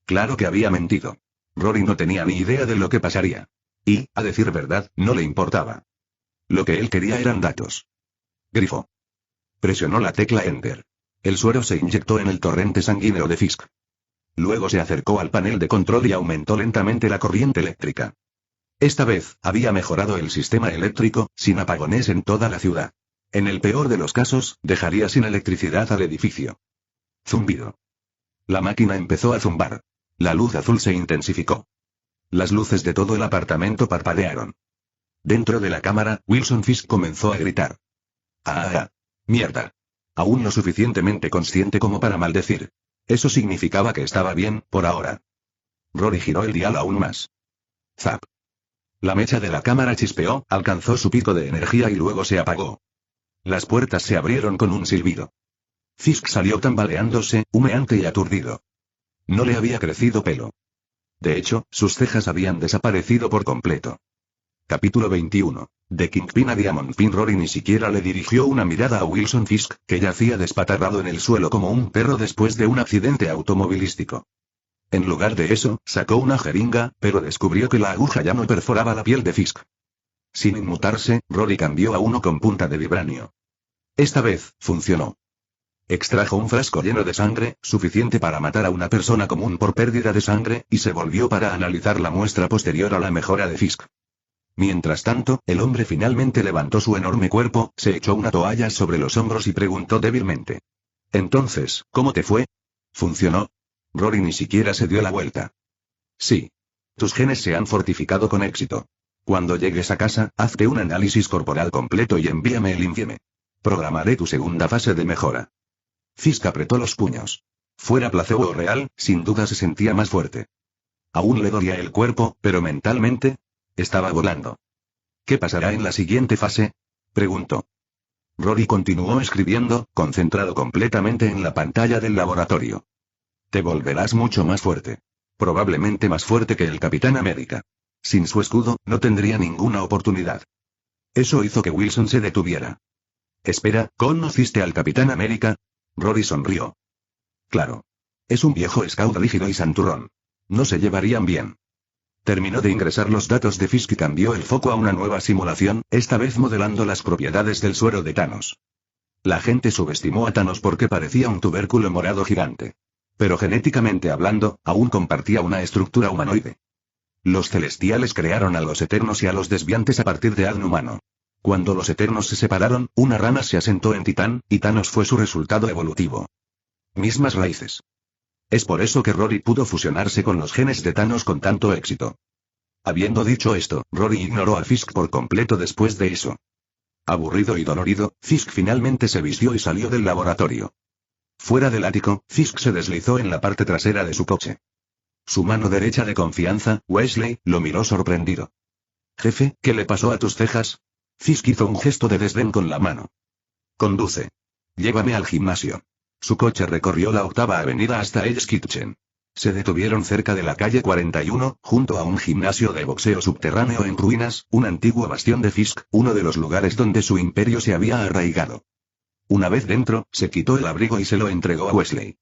Claro que había mentido. Rory no tenía ni idea de lo que pasaría. Y, a decir verdad, no le importaba. Lo que él quería eran datos. Grifo. Presionó la tecla Enter. El suero se inyectó en el torrente sanguíneo de Fisk. Luego se acercó al panel de control y aumentó lentamente la corriente eléctrica. Esta vez, había mejorado el sistema eléctrico, sin apagones en toda la ciudad. En el peor de los casos, dejaría sin electricidad al edificio. Zumbido. La máquina empezó a zumbar. La luz azul se intensificó. Las luces de todo el apartamento parpadearon. Dentro de la cámara, Wilson Fisk comenzó a gritar. ¡Ah! ¡Mierda! Aún lo suficientemente consciente como para maldecir. Eso significaba que estaba bien, por ahora. Rory giró el dial aún más. ¡Zap! La mecha de la cámara chispeó, alcanzó su pico de energía y luego se apagó. Las puertas se abrieron con un silbido. Fisk salió tambaleándose, humeante y aturdido. No le había crecido pelo. De hecho, sus cejas habían desaparecido por completo. Capítulo 21. De Kingpin a Diamondpin. Rory ni siquiera le dirigió una mirada a Wilson Fisk, que yacía despatarrado en el suelo como un perro después de un accidente automovilístico. En lugar de eso, sacó una jeringa, pero descubrió que la aguja ya no perforaba la piel de Fisk. Sin inmutarse, Rory cambió a uno con punta de vibranio. Esta vez, funcionó. Extrajo un frasco lleno de sangre, suficiente para matar a una persona común por pérdida de sangre, y se volvió para analizar la muestra posterior a la mejora de Fisk. Mientras tanto, el hombre finalmente levantó su enorme cuerpo, se echó una toalla sobre los hombros y preguntó débilmente. Entonces, ¿cómo te fue? ¿Funcionó? Rory ni siquiera se dio la vuelta. Sí. Tus genes se han fortificado con éxito. Cuando llegues a casa, hazte un análisis corporal completo y envíame el informe. Programaré tu segunda fase de mejora. Fisk apretó los puños. Fuera placebo o real, sin duda se sentía más fuerte. Aún le dolía el cuerpo, pero mentalmente, estaba volando. ¿Qué pasará en la siguiente fase?, preguntó. Rory continuó escribiendo, concentrado completamente en la pantalla del laboratorio. Te volverás mucho más fuerte. Probablemente más fuerte que el Capitán América. Sin su escudo, no tendría ninguna oportunidad. Eso hizo que Wilson se detuviera. Espera, ¿conociste al Capitán América? Rory sonrió. Claro. Es un viejo scout rígido y santurrón. No se llevarían bien. Terminó de ingresar los datos de Fisk y cambió el foco a una nueva simulación, esta vez modelando las propiedades del suero de Thanos. La gente subestimó a Thanos porque parecía un tubérculo morado gigante. Pero genéticamente hablando, aún compartía una estructura humanoide. Los celestiales crearon a los Eternos y a los Desviantes a partir de ADN humano. Cuando los Eternos se separaron, una rana se asentó en Titán, y Thanos fue su resultado evolutivo. Mismas raíces. Es por eso que Rory pudo fusionarse con los genes de Thanos con tanto éxito. Habiendo dicho esto, Rory ignoró a Fisk por completo después de eso. Aburrido y dolorido, Fisk finalmente se vistió y salió del laboratorio. Fuera del ático, Fisk se deslizó en la parte trasera de su coche. Su mano derecha de confianza, Wesley, lo miró sorprendido. Jefe, ¿qué le pasó a tus cejas? Fisk hizo un gesto de desdén con la mano. Conduce. Llévame al gimnasio. Su coche recorrió la 8ª avenida hasta Hell's Kitchen. Se detuvieron cerca de la calle 41, junto a un gimnasio de boxeo subterráneo en ruinas, un antiguo bastión de Fisk, uno de los lugares donde su imperio se había arraigado. Una vez dentro, se quitó el abrigo y se lo entregó a Wesley.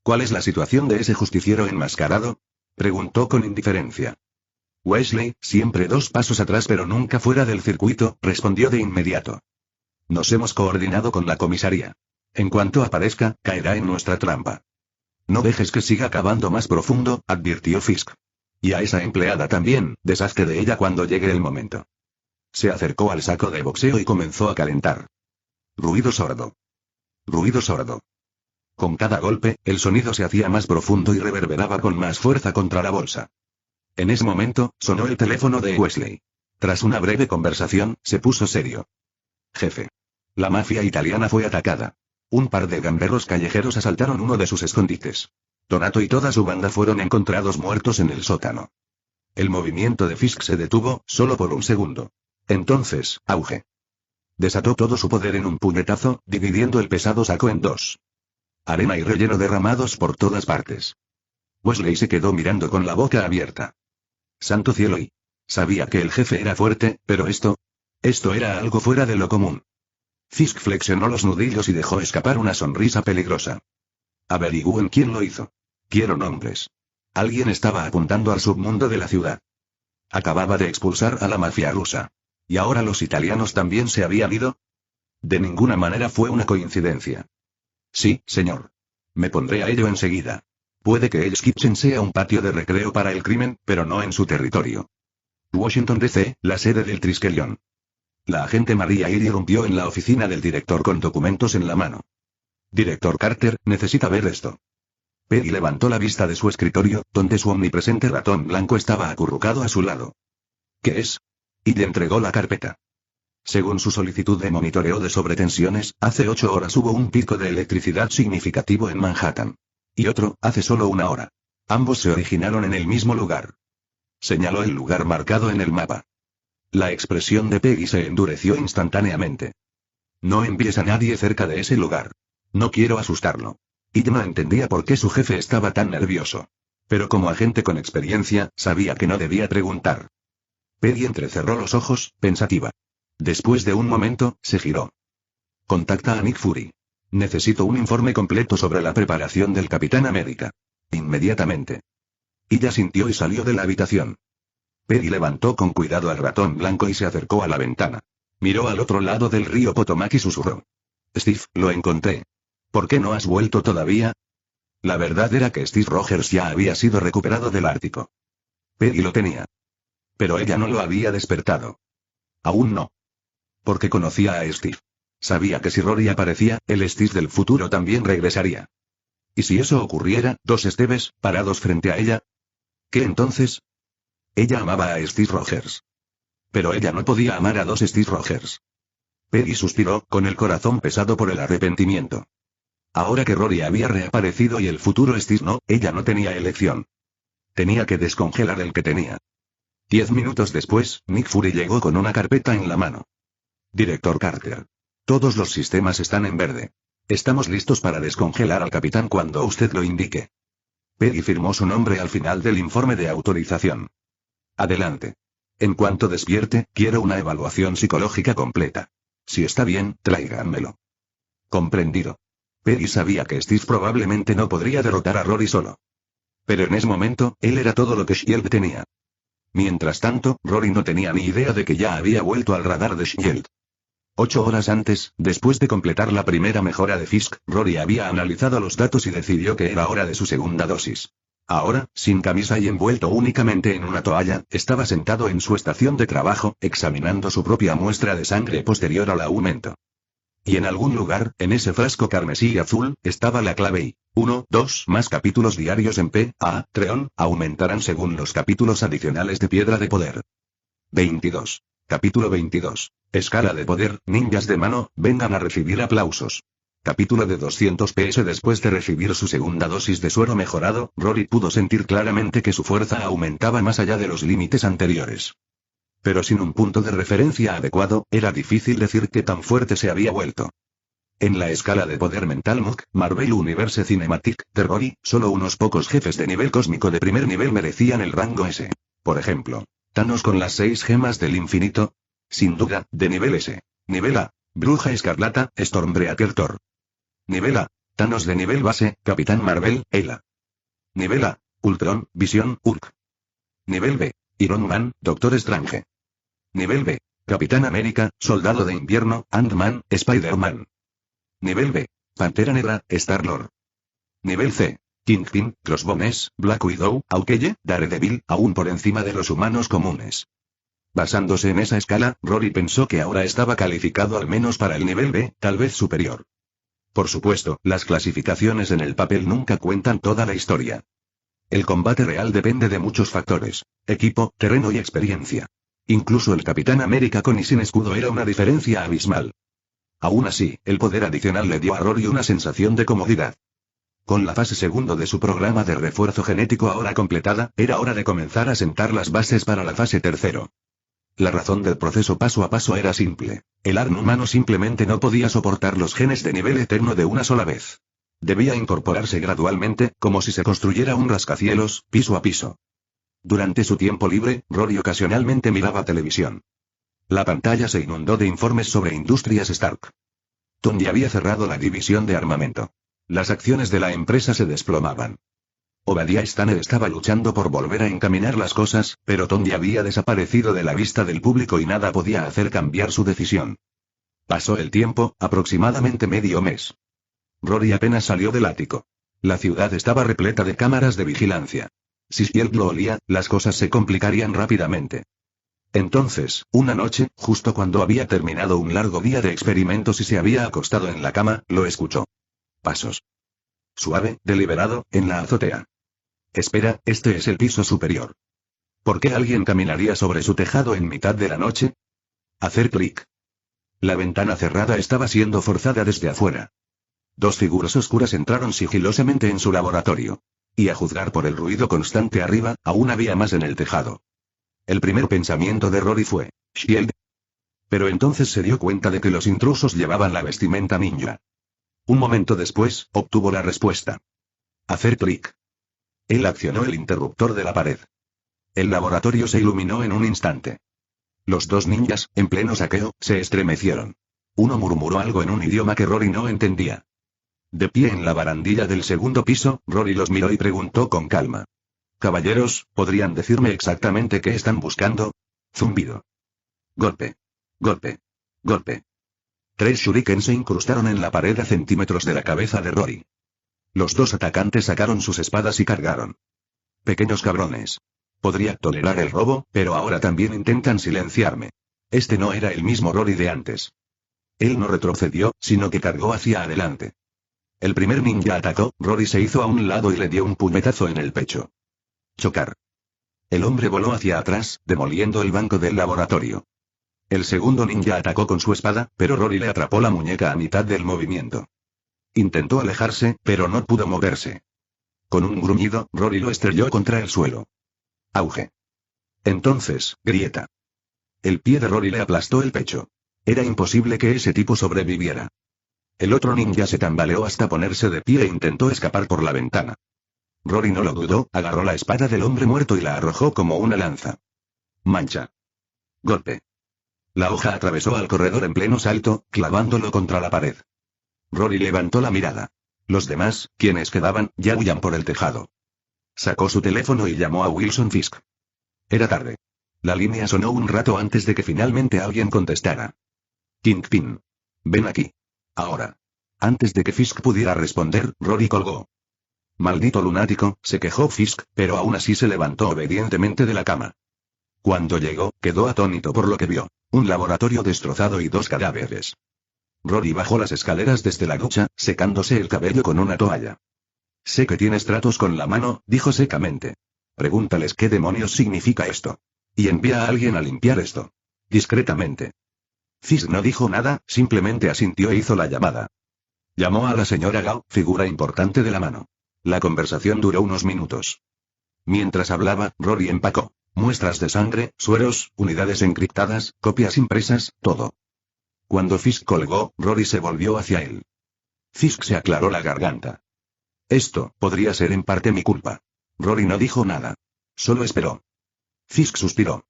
¿Cuál es la situación de ese justiciero enmascarado?, preguntó con indiferencia. Wesley, siempre 2 pasos atrás pero nunca fuera del circuito, respondió de inmediato. Nos hemos coordinado con la comisaría. En cuanto aparezca, caerá en nuestra trampa. No dejes que siga cavando más profundo, advirtió Fisk. Y a esa empleada también, deshazte de ella cuando llegue el momento. Se acercó al saco de boxeo y comenzó a calentar. Ruido sordo. Ruido sordo. Con cada golpe, el sonido se hacía más profundo y reverberaba con más fuerza contra la bolsa. En ese momento, sonó el teléfono de Wesley. Tras una breve conversación, se puso serio. Jefe. La mafia italiana fue atacada. Un par de gamberros callejeros asaltaron uno de sus escondites. Donato y toda su banda fueron encontrados muertos en el sótano. El movimiento de Fisk se detuvo, solo por un segundo. Entonces, auge. Desató todo su poder en un puñetazo, dividiendo el pesado saco en 2. Arena y relleno derramados por todas partes. Wesley se quedó mirando con la boca abierta. Santo cielo y... Sabía que el jefe era fuerte, pero esto era algo fuera de lo común. Fisk flexionó los nudillos y dejó escapar una sonrisa peligrosa. Averigüen quién lo hizo. Quiero nombres. Alguien estaba apuntando al submundo de la ciudad. Acababa de expulsar a la mafia rusa. ¿Y ahora los italianos también se habían ido? De ninguna manera fue una coincidencia. Sí, señor. Me pondré a ello enseguida. Puede que Hell's Kitchen sea un patio de recreo para el crimen, pero no en su territorio. Washington D.C., la sede del Triskelion. La agente Maria irrumpió en la oficina del director con documentos en la mano. Director Carter, necesita ver esto. Peggy levantó la vista de su escritorio, donde su omnipresente ratón blanco estaba acurrucado a su lado. ¿Qué es? Y le entregó la carpeta. Según su solicitud de monitoreo de sobretensiones, hace 8 horas hubo un pico de electricidad significativo en Manhattan. Y otro, hace solo 1 hora. Ambos se originaron en el mismo lugar. Señaló el lugar marcado en el mapa. La expresión de Peggy se endureció instantáneamente. No envíes a nadie cerca de ese lugar. No quiero asustarlo. Y no entendía por qué su jefe estaba tan nervioso. Pero como agente con experiencia, sabía que no debía preguntar. Peggy entrecerró los ojos, pensativa. Después de un momento, se giró. Contacta a Nick Fury. Necesito un informe completo sobre la preparación del Capitán América. Inmediatamente. Ella sintió y salió de la habitación. Peggy levantó con cuidado al ratón blanco y se acercó a la ventana. Miró al otro lado del río Potomac y susurró. Steve, lo encontré. ¿Por qué no has vuelto todavía? La verdad era que Steve Rogers ya había sido recuperado del Ártico. Peggy lo tenía. Pero ella no lo había despertado. Aún no. Porque conocía a Steve. Sabía que si Rory aparecía, el Steve del futuro también regresaría. ¿Y si eso ocurriera, 2 Steves, parados frente a ella? ¿Qué entonces? Ella amaba a Steve Rogers. Pero ella no podía amar a dos Steve Rogers. Peggy suspiró, con el corazón pesado por el arrepentimiento. Ahora que Rory había reaparecido y el futuro Steve no, ella no tenía elección. Tenía que descongelar el que tenía. 10 minutos después, Nick Fury llegó con una carpeta en la mano. Director Carter. Todos los sistemas están en verde. Estamos listos para descongelar al capitán cuando usted lo indique. Peggy firmó su nombre al final del informe de autorización. Adelante. En cuanto despierte, quiero una evaluación psicológica completa. Si está bien, tráiganmelo. Comprendido. Peggy sabía que Steve probablemente no podría derrotar a Rory solo. Pero en ese momento, él era todo lo que S.H.I.E.L.D. tenía. Mientras tanto, Rory no tenía ni idea de que ya había vuelto al radar de S.H.I.E.L.D. 8 horas antes, después de completar la primera mejora de Fisk, Rory había analizado los datos y decidió que era hora de su segunda dosis. Ahora, sin camisa y envuelto únicamente en una toalla, estaba sentado en su estación de trabajo, examinando su propia muestra de sangre posterior al aumento. Y en algún lugar, en ese frasco carmesí y azul, estaba la clave y 1, 2 más capítulos diarios en Patreon, aumentarán según los capítulos adicionales de Piedra de Poder. 22. Capítulo 22. Escala de poder, ninjas de mano, vengan a recibir aplausos. Capítulo de 200 PS. Después de recibir su segunda dosis de suero mejorado, Rory pudo sentir claramente que su fuerza aumentaba más allá de los límites anteriores. Pero sin un punto de referencia adecuado, era difícil decir qué tan fuerte se había vuelto. En la escala de poder mental MUC, Marvel Universe Cinematic, de Rory, solo unos pocos jefes de nivel cósmico de primer nivel merecían el rango S. Por ejemplo, Thanos con las 6 gemas del infinito. Sin duda, de nivel S. Nivel A, Bruja Escarlata, Stormbreaker Thor. Nivel A, Thanos de nivel base, Capitán Marvel, Ela. Nivel A, Ultron, Visión, Hulk. Nivel B, Iron Man, Doctor Strange. Nivel B, Capitán América, Soldado de Invierno, Ant-Man, Spider-Man. Nivel B, Pantera Negra, Star-Lord. Nivel C, Kingpin, Crossbones, Black Widow, Hawkeye, Daredevil, aún por encima de los humanos comunes. Basándose en esa escala, Rory pensó que ahora estaba calificado al menos para el nivel B, tal vez superior. Por supuesto, las clasificaciones en el papel nunca cuentan toda la historia. El combate real depende de muchos factores: equipo, terreno y experiencia. Incluso el Capitán América con y sin escudo era una diferencia abismal. Aún así, el poder adicional le dio a Rory una sensación de comodidad. Con la fase segundo de su programa de refuerzo genético ahora completada, era hora de comenzar a sentar las bases para la fase tercero. La razón del proceso paso a paso era simple. El ARN humano simplemente no podía soportar los genes de nivel eterno de una sola vez. Debía incorporarse gradualmente, como si se construyera un rascacielos, piso a piso. Durante su tiempo libre, Rory ocasionalmente miraba televisión. La pantalla se inundó de informes sobre Industrias Stark. Tony había cerrado la división de armamento. Las acciones de la empresa se desplomaban. Obadiah Stane estaba luchando por volver a encaminar las cosas, pero Tony había desaparecido de la vista del público y nada podía hacer cambiar su decisión. Pasó el tiempo, aproximadamente medio mes. Rory apenas salió del ático. La ciudad estaba repleta de cámaras de vigilancia. Si S.H.I.E.L.D. lo olía, las cosas se complicarían rápidamente. Entonces, una noche, justo cuando había terminado un largo día de experimentos y se había acostado en la cama, lo escuchó. Pasos. Suave, deliberado, en la azotea. Espera, este es el piso superior. ¿Por qué alguien caminaría sobre su tejado en mitad de la noche? Hacer clic. La ventana cerrada estaba siendo forzada desde afuera. 2 figuras oscuras entraron sigilosamente en su laboratorio. Y a juzgar por el ruido constante arriba, aún había más en el tejado. El primer pensamiento de Rory fue, S.H.I.E.L.D. Pero entonces se dio cuenta de que los intrusos llevaban la vestimenta ninja. Un momento después, obtuvo la respuesta. Hacer clic. Él accionó el interruptor de la pared. El laboratorio se iluminó en un instante. Los 2 ninjas, en pleno saqueo, se estremecieron. Uno murmuró algo en un idioma que Rory no entendía. De pie en la barandilla del segundo piso, Rory los miró y preguntó con calma. Caballeros, ¿podrían decirme exactamente qué están buscando? Zumbido. Golpe. Golpe. Golpe. 3 shuriken se incrustaron en la pared a centímetros de la cabeza de Rory. Los 2 atacantes sacaron sus espadas y cargaron. Pequeños cabrones. Podría tolerar el robo, pero ahora también intentan silenciarme. Este no era el mismo Rory de antes. Él no retrocedió, sino que cargó hacia adelante. El primer ninja atacó, Rory se hizo a un lado y le dio un puñetazo en el pecho. Chocar. El hombre voló hacia atrás, demoliendo el banco del laboratorio. El segundo ninja atacó con su espada, pero Rory le atrapó la muñeca a mitad del movimiento. Intentó alejarse, pero no pudo moverse. Con un gruñido, Rory lo estrelló contra el suelo. Auge. Entonces, grieta. El pie de Rory le aplastó el pecho. Era imposible que ese tipo sobreviviera. El otro ninja se tambaleó hasta ponerse de pie e intentó escapar por la ventana. Rory no lo dudó, agarró la espada del hombre muerto y la arrojó como una lanza. Mancha. Golpe. La hoja atravesó al corredor en pleno salto, clavándolo contra la pared. Rory levantó la mirada. Los demás, quienes quedaban, ya huían por el tejado. Sacó su teléfono y llamó a Wilson Fisk. Era tarde. La línea sonó un rato antes de que finalmente alguien contestara. Kingpin. Ven aquí. Ahora. Antes de que Fisk pudiera responder, Rory colgó. Maldito lunático, se quejó Fisk, pero aún así se levantó obedientemente de la cama. Cuando llegó, quedó atónito por lo que vio. Un laboratorio destrozado y 2 cadáveres. Rory bajó las escaleras desde la ducha, secándose el cabello con una toalla. Sé que tienes tratos con la mano, dijo secamente. Pregúntales qué demonios significa esto. Y envía a alguien a limpiar esto. Discretamente. Fisk no dijo nada, simplemente asintió e hizo la llamada. Llamó a la señora Gao, figura importante de la mano. La conversación duró unos minutos. Mientras hablaba, Rory empacó. Muestras de sangre, sueros, unidades encriptadas, copias impresas, todo. Cuando Fisk colgó, Rory se volvió hacia él. Fisk se aclaró la garganta. Esto podría ser en parte mi culpa. Rory no dijo nada. Solo esperó. Fisk suspiró.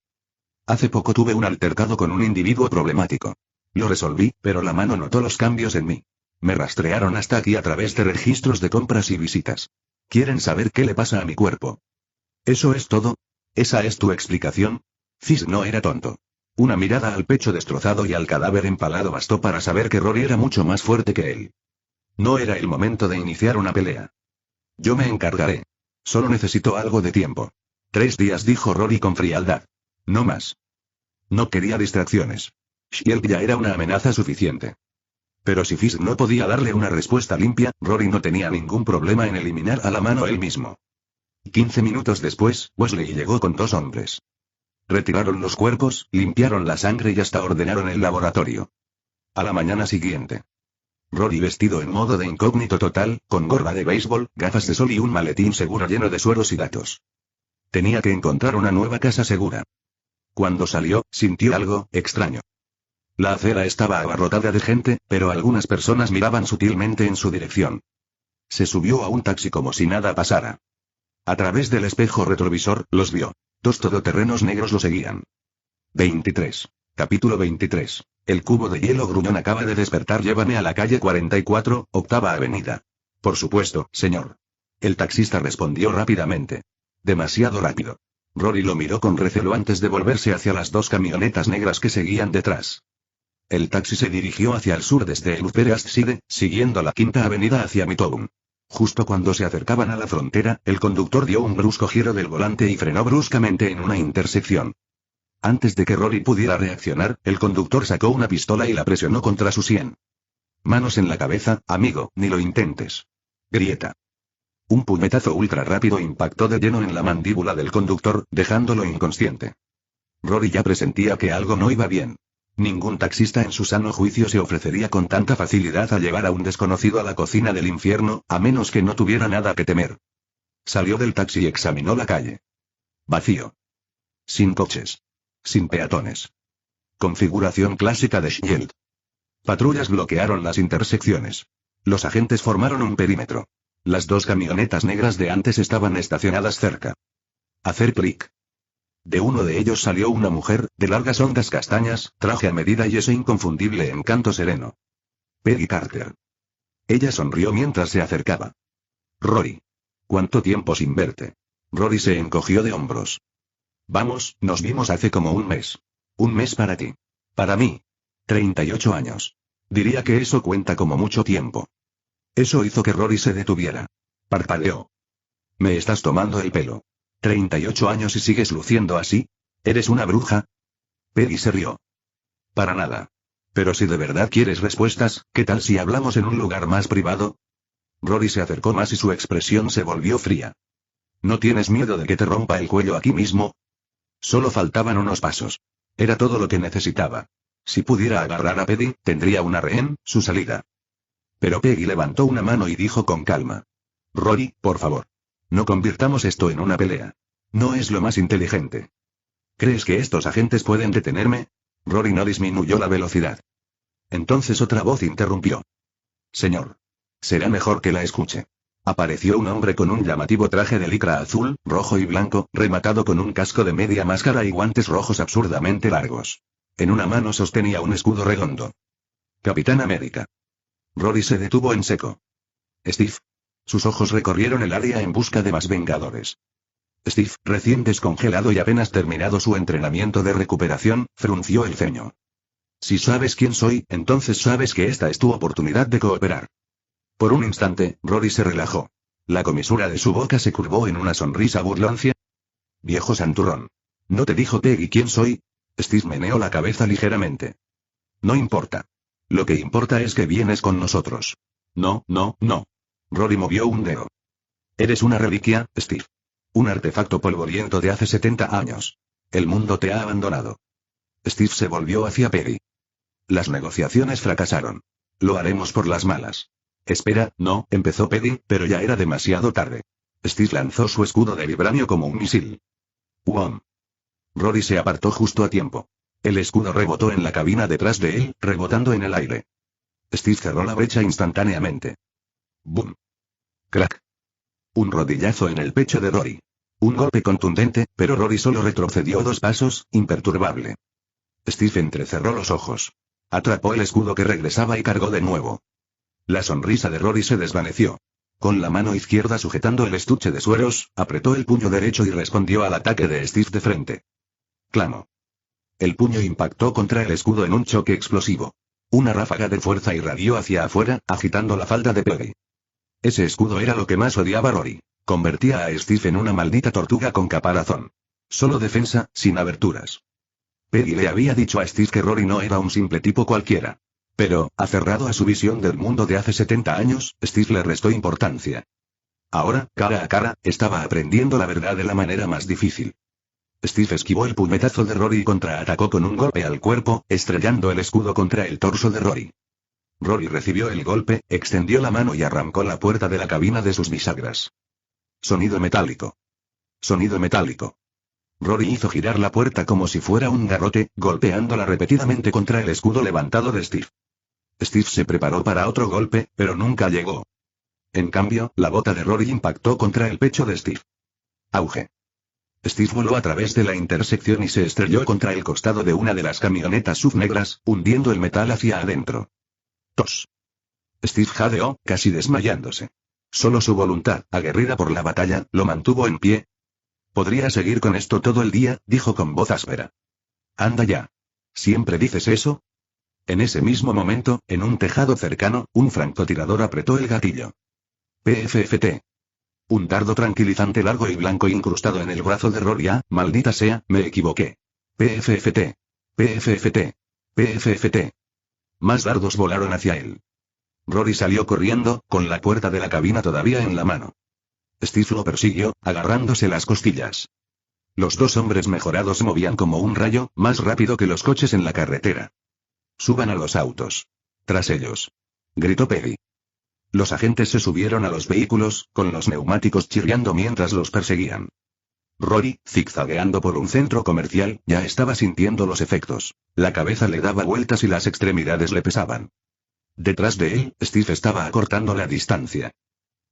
Hace poco tuve un altercado con un individuo problemático. Lo resolví, pero la mano notó los cambios en mí. Me rastrearon hasta aquí a través de registros de compras y visitas. ¿Quieren saber qué le pasa a mi cuerpo? ¿Eso es todo? ¿Esa es tu explicación? Fisk no era tonto. Una mirada al pecho destrozado y al cadáver empalado bastó para saber que Rory era mucho más fuerte que él. No era el momento de iniciar una pelea. Yo me encargaré. Solo necesito algo de tiempo. 3 días, dijo Rory con frialdad. No más. No quería distracciones. Shield ya era una amenaza suficiente. Pero si Fisk no podía darle una respuesta limpia, Rory no tenía ningún problema en eliminar a la mano él mismo. 15 minutos después, Wesley llegó con 2 hombres. Retiraron los cuerpos, limpiaron la sangre y hasta ordenaron el laboratorio. A la mañana siguiente. Rory vestido en modo de incógnito total, con gorra de béisbol, gafas de sol y un maletín seguro lleno de sueros y datos. Tenía que encontrar una nueva casa segura. Cuando salió, sintió algo extraño. La acera estaba abarrotada de gente, pero algunas personas miraban sutilmente en su dirección. Se subió a un taxi como si nada pasara. A través del espejo retrovisor, los vio. 2 todoterrenos negros lo seguían. 23. Capítulo 23. El cubo de hielo gruñón acaba de despertar. Llévame a la calle 44, octava avenida. Por supuesto, señor. El taxista respondió rápidamente. Demasiado rápido. Rory lo miró con recelo antes de volverse hacia las 2 camionetas negras que seguían detrás. El taxi se dirigió hacia el sur desde el Upper East Side, siguiendo la 5ª avenida hacia Midtown. Justo cuando se acercaban a la frontera, el conductor dio un brusco giro del volante y frenó bruscamente en una intersección. Antes de que Rory pudiera reaccionar, el conductor sacó una pistola y la presionó contra su sien. Manos en la cabeza, amigo, ni lo intentes. Grieta. Un puñetazo ultra rápido impactó de lleno en la mandíbula del conductor, dejándolo inconsciente. Rory ya presentía que algo no iba bien. Ningún taxista en su sano juicio se ofrecería con tanta facilidad a llevar a un desconocido a la cocina del infierno, a menos que no tuviera nada que temer. Salió del taxi y examinó la calle. Vacío. Sin coches. Sin peatones. Configuración clásica de Shield. Patrullas bloquearon las intersecciones. Los agentes formaron un perímetro. Las 2 camionetas negras de antes estaban estacionadas cerca. Hacer clic. De uno de ellos salió una mujer, de largas ondas castañas, traje a medida y ese inconfundible encanto sereno. Peggy Carter. Ella sonrió mientras se acercaba. Rory. ¿Cuánto tiempo sin verte? Rory se encogió de hombros. Vamos, nos vimos hace como un mes. Un mes para ti. Para mí. 38 años. Diría que eso cuenta como mucho tiempo. Eso hizo que Rory se detuviera. Parpadeó. Me estás tomando el pelo. 38 años y sigues luciendo así. ¿Eres una bruja? Peggy se rió. Para nada. Pero si de verdad quieres respuestas, ¿qué tal si hablamos en un lugar más privado? Rory se acercó más y su expresión se volvió fría. ¿No tienes miedo de que te rompa el cuello aquí mismo? Solo faltaban unos pasos. Era todo lo que necesitaba. Si pudiera agarrar a Peggy, tendría una rehén, su salida. Pero Peggy levantó una mano y dijo con calma. Rory, por favor. No convirtamos esto en una pelea. No es lo más inteligente. ¿Crees que estos agentes pueden detenerme? Rory no disminuyó la velocidad. Entonces otra voz interrumpió. Señor. Será mejor que la escuche. Apareció un hombre con un llamativo traje de licra azul, rojo y blanco, rematado con un casco de media máscara y guantes rojos absurdamente largos. En una mano sostenía un escudo redondo. Capitán América. Rory se detuvo en seco. Steve. Sus ojos recorrieron el área en busca de más vengadores. Steve, recién descongelado y apenas terminado su entrenamiento de recuperación, frunció el ceño. Si sabes quién soy, entonces sabes que esta es tu oportunidad de cooperar. Por un instante, Rory se relajó. La comisura de su boca se curvó en una sonrisa burlancia. Viejo santurrón. ¿No te dijo Peggy quién soy? Steve meneó la cabeza ligeramente. No importa. Lo que importa es que vienes con nosotros. No, no, no. Rory movió un dedo. Eres una reliquia, Steve. Un artefacto polvoriento de hace 70 años. El mundo te ha abandonado. Steve se volvió hacia Peggy. Las negociaciones fracasaron. Lo haremos por las malas. Espera, no, empezó Peggy, pero ya era demasiado tarde. Steve lanzó su escudo de vibranio como un misil. ¡Wom! Rory se apartó justo a tiempo. El escudo rebotó en la cabina detrás de él, rebotando en el aire. Steve cerró la brecha instantáneamente. ¡Bum! ¡Crack! Un rodillazo en el pecho de Rory. Un golpe contundente, pero Rory solo retrocedió 2 pasos, imperturbable. Steve entrecerró los ojos. Atrapó el escudo que regresaba y cargó de nuevo. La sonrisa de Rory se desvaneció. Con la mano izquierda sujetando el estuche de sueros, apretó el puño derecho y respondió al ataque de Steve de frente. Clamó. El puño impactó contra el escudo en un choque explosivo. Una ráfaga de fuerza irradió hacia afuera, agitando la falda de Peggy. Ese escudo era lo que más odiaba Rory. Convertía a Steve en una maldita tortuga con caparazón. Solo defensa, sin aberturas. Peggy le había dicho a Steve que Rory no era un simple tipo cualquiera. Pero, aferrado a su visión del mundo de hace 70 años, Steve le restó importancia. Ahora, cara a cara, estaba aprendiendo la verdad de la manera más difícil. Steve esquivó el puñetazo de Rory y contraatacó con un golpe al cuerpo, estrellando el escudo contra el torso de Rory. Rory recibió el golpe, extendió la mano y arrancó la puerta de la cabina de sus bisagras. Sonido metálico. Sonido metálico. Rory hizo girar la puerta como si fuera un garrote, golpeándola repetidamente contra el escudo levantado de Steve. Steve se preparó para otro golpe, pero nunca llegó. En cambio, la bota de Rory impactó contra el pecho de Steve. Auge. Steve voló a través de la intersección y se estrelló contra el costado de una de las camionetas SUV negras, hundiendo el metal hacia adentro. Tos. Steve jadeó, casi desmayándose. Solo su voluntad, aguerrida por la batalla, lo mantuvo en pie. Podría seguir con esto todo el día, dijo con voz áspera. Anda ya. ¿Siempre dices eso? En ese mismo momento, en un tejado cercano, un francotirador apretó el gatillo. PFFT. Un dardo tranquilizante largo y blanco incrustado en el brazo de Rory. Ah, maldita sea, me equivoqué. PFFT. PFFT. PFFT. Más dardos volaron hacia él. Rory salió corriendo, con la puerta de la cabina todavía en la mano. Steve lo persiguió, agarrándose las costillas. Los 2 hombres mejorados se movían como un rayo, más rápido que los coches en la carretera. Suban a los autos. Tras ellos. Gritó Peggy. Los agentes se subieron a los vehículos, con los neumáticos chirriando mientras los perseguían. Rory, zigzagueando por un centro comercial, ya estaba sintiendo los efectos. La cabeza le daba vueltas y las extremidades le pesaban. Detrás de él, Steve estaba acortando la distancia.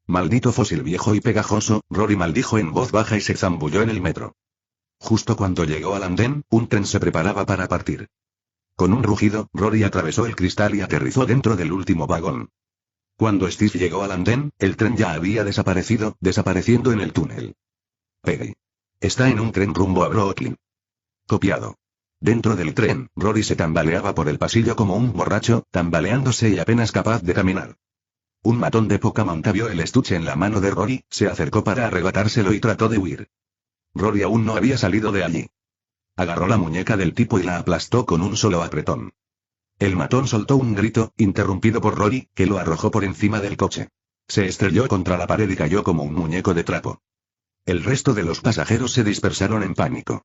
Maldito fósil viejo y pegajoso, Rory maldijo en voz baja y se zambulló en el metro. Justo cuando llegó al andén, un tren se preparaba para partir. Con un rugido, Rory atravesó el cristal y aterrizó dentro del último vagón. Cuando Steve llegó al andén, el tren ya había desaparecido, desapareciendo en el túnel. Peggy. Está en un tren rumbo a Brooklyn. Copiado. Dentro del tren, Rory se tambaleaba por el pasillo como un borracho, tambaleándose y apenas capaz de caminar. Un matón de poca monta vio el estuche en la mano de Rory, se acercó para arrebatárselo y trató de huir. Rory aún no había salido de allí. Agarró la muñeca del tipo y la aplastó con un solo apretón. El matón soltó un grito, interrumpido por Rory, que lo arrojó por encima del coche. Se estrelló contra la pared y cayó como un muñeco de trapo. El resto de los pasajeros se dispersaron en pánico.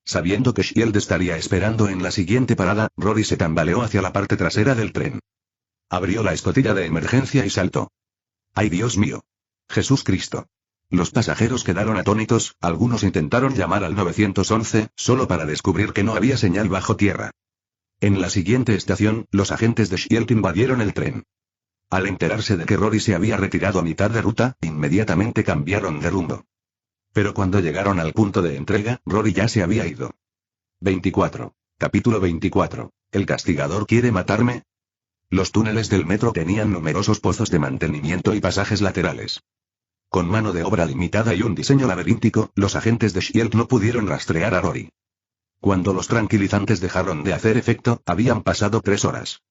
Sabiendo que Shield estaría esperando en la siguiente parada, Rory se tambaleó hacia la parte trasera del tren. Abrió la escotilla de emergencia y saltó. ¡Ay, Dios mío! ¡Jesús Cristo! Los pasajeros quedaron atónitos, algunos intentaron llamar al 911, solo para descubrir que no había señal bajo tierra. En la siguiente estación, los agentes de Shield invadieron el tren. Al enterarse de que Rory se había retirado a mitad de ruta, inmediatamente cambiaron de rumbo. Pero cuando llegaron al punto de entrega, Rory ya se había ido. 24. Capítulo 24. ¿El castigador quiere matarme? Los túneles del metro tenían numerosos pozos de mantenimiento y pasajes laterales. Con mano de obra limitada y un diseño laberíntico, los agentes de Shield no pudieron rastrear a Rory. Cuando los tranquilizantes dejaron de hacer efecto, habían pasado 3 horas.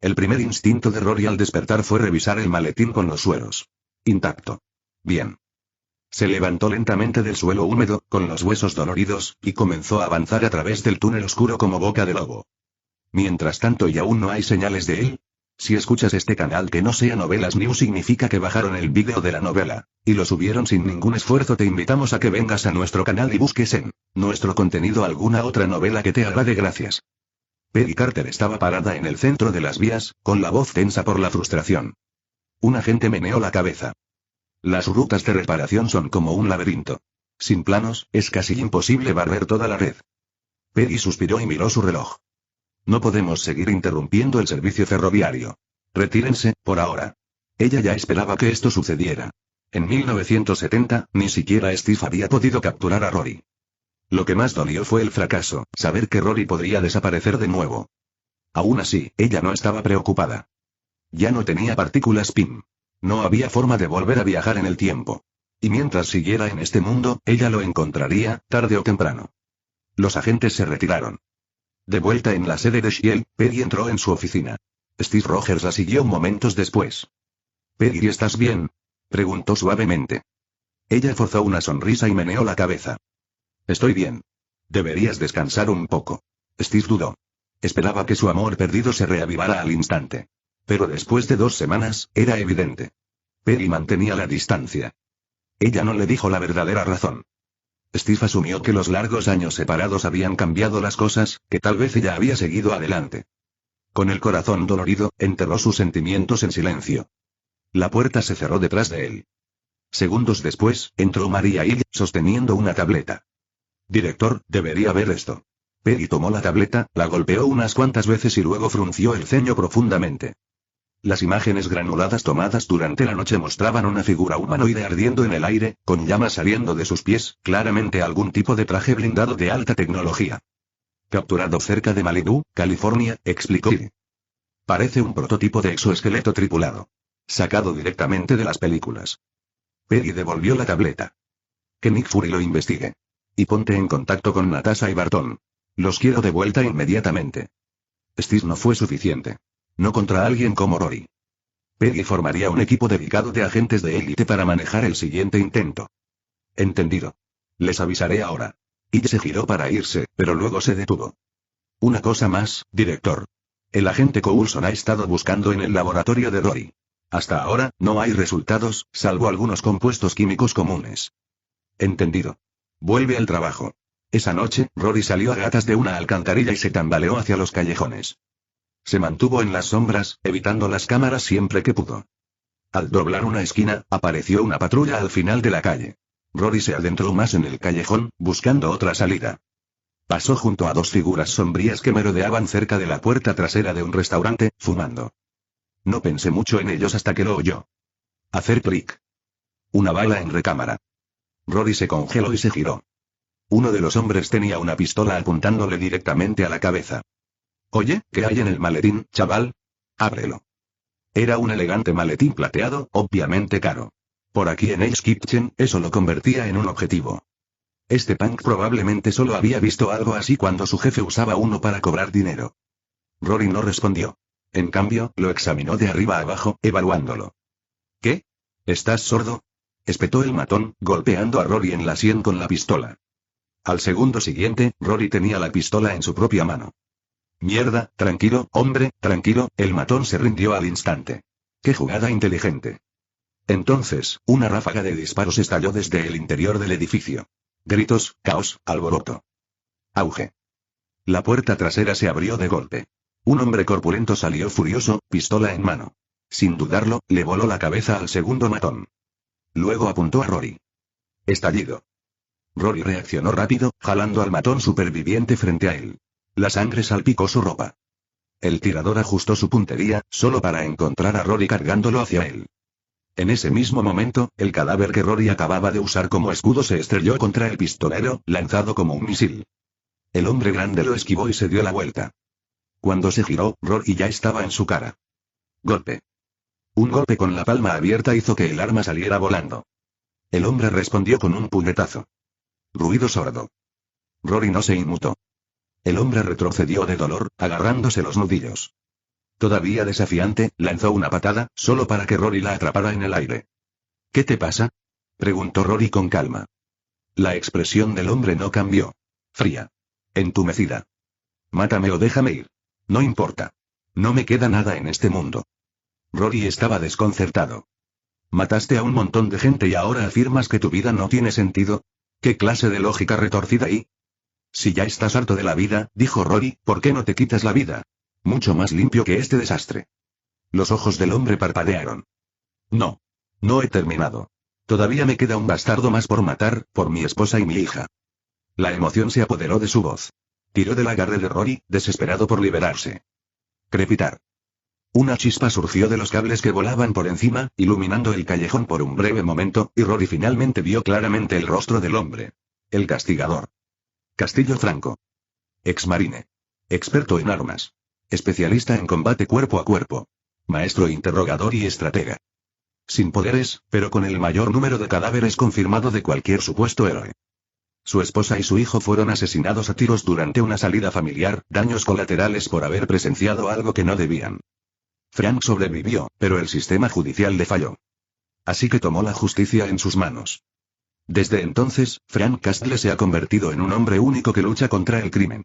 El primer instinto de Rory al despertar fue revisar el maletín con los sueros. Intacto. Bien. Se levantó lentamente del suelo húmedo, con los huesos doloridos, y comenzó a avanzar a través del túnel oscuro como boca de lobo. Mientras tanto, ¿y aún no hay señales de él? Si escuchas este canal que no sea Novelas News significa que bajaron el vídeo de la novela, y lo subieron sin ningún esfuerzo. Te invitamos a que vengas a nuestro canal y busques en nuestro contenido alguna otra novela que te agrade. Gracias. Peggy Carter estaba parada en el centro de las vías, con la voz tensa por la frustración. Un agente meneó la cabeza. Las rutas de reparación son como un laberinto. Sin planos, es casi imposible barrer toda la red. Peggy suspiró y miró su reloj. No podemos seguir interrumpiendo el servicio ferroviario. Retírense, por ahora. Ella ya esperaba que esto sucediera. En 1970, ni siquiera Steve había podido capturar a Rory. Lo que más dolió fue el fracaso, saber que Rory podría desaparecer de nuevo. Aún así, ella no estaba preocupada. Ya no tenía partículas PIM. No había forma de volver a viajar en el tiempo. Y mientras siguiera en este mundo, ella lo encontraría, tarde o temprano. Los agentes se retiraron. De vuelta en la sede de Shield, Peggy entró en su oficina. Steve Rogers la siguió momentos después. «Peggy, ¿estás bien?», preguntó suavemente. Ella forzó una sonrisa y meneó la cabeza. «Estoy bien. Deberías descansar un poco». Steve dudó. Esperaba que su amor perdido se reavivara al instante. Pero después de 2 semanas, era evidente. Peggy mantenía la distancia. Ella no le dijo la verdadera razón. Steve asumió que los largos años separados habían cambiado las cosas, que tal vez ella había seguido adelante. Con el corazón dolorido, enterró sus sentimientos en silencio. La puerta se cerró detrás de él. Segundos después, entró Maria Hill, sosteniendo una tableta. «Director, debería ver esto». Peggy tomó la tableta, la golpeó unas cuantas veces y luego frunció el ceño profundamente. Las imágenes granuladas tomadas durante la noche mostraban una figura humanoide ardiendo en el aire, con llamas saliendo de sus pies, claramente algún tipo de traje blindado de alta tecnología. «Capturado cerca de Malibu, California», explicó. «Parece un prototipo de exoesqueleto tripulado. Sacado directamente de las películas». Peggy devolvió la tableta. «Que Nick Fury lo investigue. Y ponte en contacto con Natasha y Barton. Los quiero de vuelta inmediatamente». Steve no fue suficiente. No contra alguien como Rory. Peggy formaría un equipo dedicado de agentes de élite para manejar el siguiente intento. «Entendido. Les avisaré ahora». Y se giró para irse, pero luego se detuvo. «Una cosa más, director. El agente Coulson ha estado buscando en el laboratorio de Rory. Hasta ahora, no hay resultados, salvo algunos compuestos químicos comunes». «Entendido. Vuelve al trabajo». Esa noche, Rory salió a gatas de una alcantarilla y se tambaleó hacia los callejones. Se mantuvo en las sombras, evitando las cámaras siempre que pudo. Al doblar una esquina, apareció una patrulla al final de la calle. Rory se adentró más en el callejón, buscando otra salida. Pasó junto a 2 figuras sombrías que merodeaban cerca de la puerta trasera de un restaurante, fumando. No pensé mucho en ellos hasta que lo oyó. Hacer clic. Una bala en recámara. Rory se congeló y se giró. Uno de los hombres tenía una pistola apuntándole directamente a la cabeza. «Oye, ¿qué hay en el maletín, chaval? Ábrelo». Era un elegante maletín plateado, obviamente caro. Por aquí en Hell's Kitchen, eso lo convertía en un objetivo. Este punk probablemente solo había visto algo así cuando su jefe usaba uno para cobrar dinero. Rory no respondió. En cambio, lo examinó de arriba a abajo, evaluándolo. «¿Qué? ¿Estás sordo?», espetó el matón, golpeando a Rory en la sien con la pistola. Al segundo siguiente, Rory tenía la pistola en su propia mano. «Mierda, tranquilo, hombre, tranquilo», el matón se rindió al instante. «Qué jugada inteligente». Entonces, una ráfaga de disparos estalló desde el interior del edificio. Gritos, caos, alboroto. Auge. La puerta trasera se abrió de golpe. Un hombre corpulento salió furioso, pistola en mano. Sin dudarlo, le voló la cabeza al segundo matón. Luego apuntó a Rory. Estallido. Rory reaccionó rápido, jalando al matón superviviente frente a él. La sangre salpicó su ropa. El tirador ajustó su puntería, solo para encontrar a Rory cargándolo hacia él. En ese mismo momento, el cadáver que Rory acababa de usar como escudo se estrelló contra el pistolero, lanzado como un misil. El hombre grande lo esquivó y se dio la vuelta. Cuando se giró, Rory ya estaba en su cara. Golpe. Un golpe con la palma abierta hizo que el arma saliera volando. El hombre respondió con un puñetazo. Ruido sordo. Rory no se inmutó. El hombre retrocedió de dolor, agarrándose los nudillos. Todavía desafiante, lanzó una patada, solo para que Rory la atrapara en el aire. ¿Qué te pasa?, preguntó Rory con calma. La expresión del hombre no cambió. Fría. Entumecida. Mátame o déjame ir. No importa. No me queda nada en este mundo. Rory estaba desconcertado. Mataste a un montón de gente y ahora afirmas que tu vida no tiene sentido. ¿Qué clase de lógica retorcida hay? Si ya estás harto de la vida, dijo Rory, ¿por qué no te quitas la vida? Mucho más limpio que este desastre. Los ojos del hombre parpadearon. No. No he terminado. Todavía me queda un bastardo más por matar, por mi esposa y mi hija. La emoción se apoderó de su voz. Tiró del agarre de Rory, desesperado por liberarse. Crepitar. Una chispa surgió de los cables que volaban por encima, iluminando el callejón por un breve momento, y Rory finalmente vio claramente el rostro del hombre. El castigador. Castillo Franco. Exmarine. Experto en armas. Especialista en combate cuerpo a cuerpo. Maestro interrogador y estratega. Sin poderes, pero con el mayor número de cadáveres confirmado de cualquier supuesto héroe. Su esposa y su hijo fueron asesinados a tiros durante una salida familiar, daños colaterales por haber presenciado algo que no debían. Frank sobrevivió, pero el sistema judicial le falló. Así que tomó la justicia en sus manos. Desde entonces, Frank Castle se ha convertido en un hombre único que lucha contra el crimen.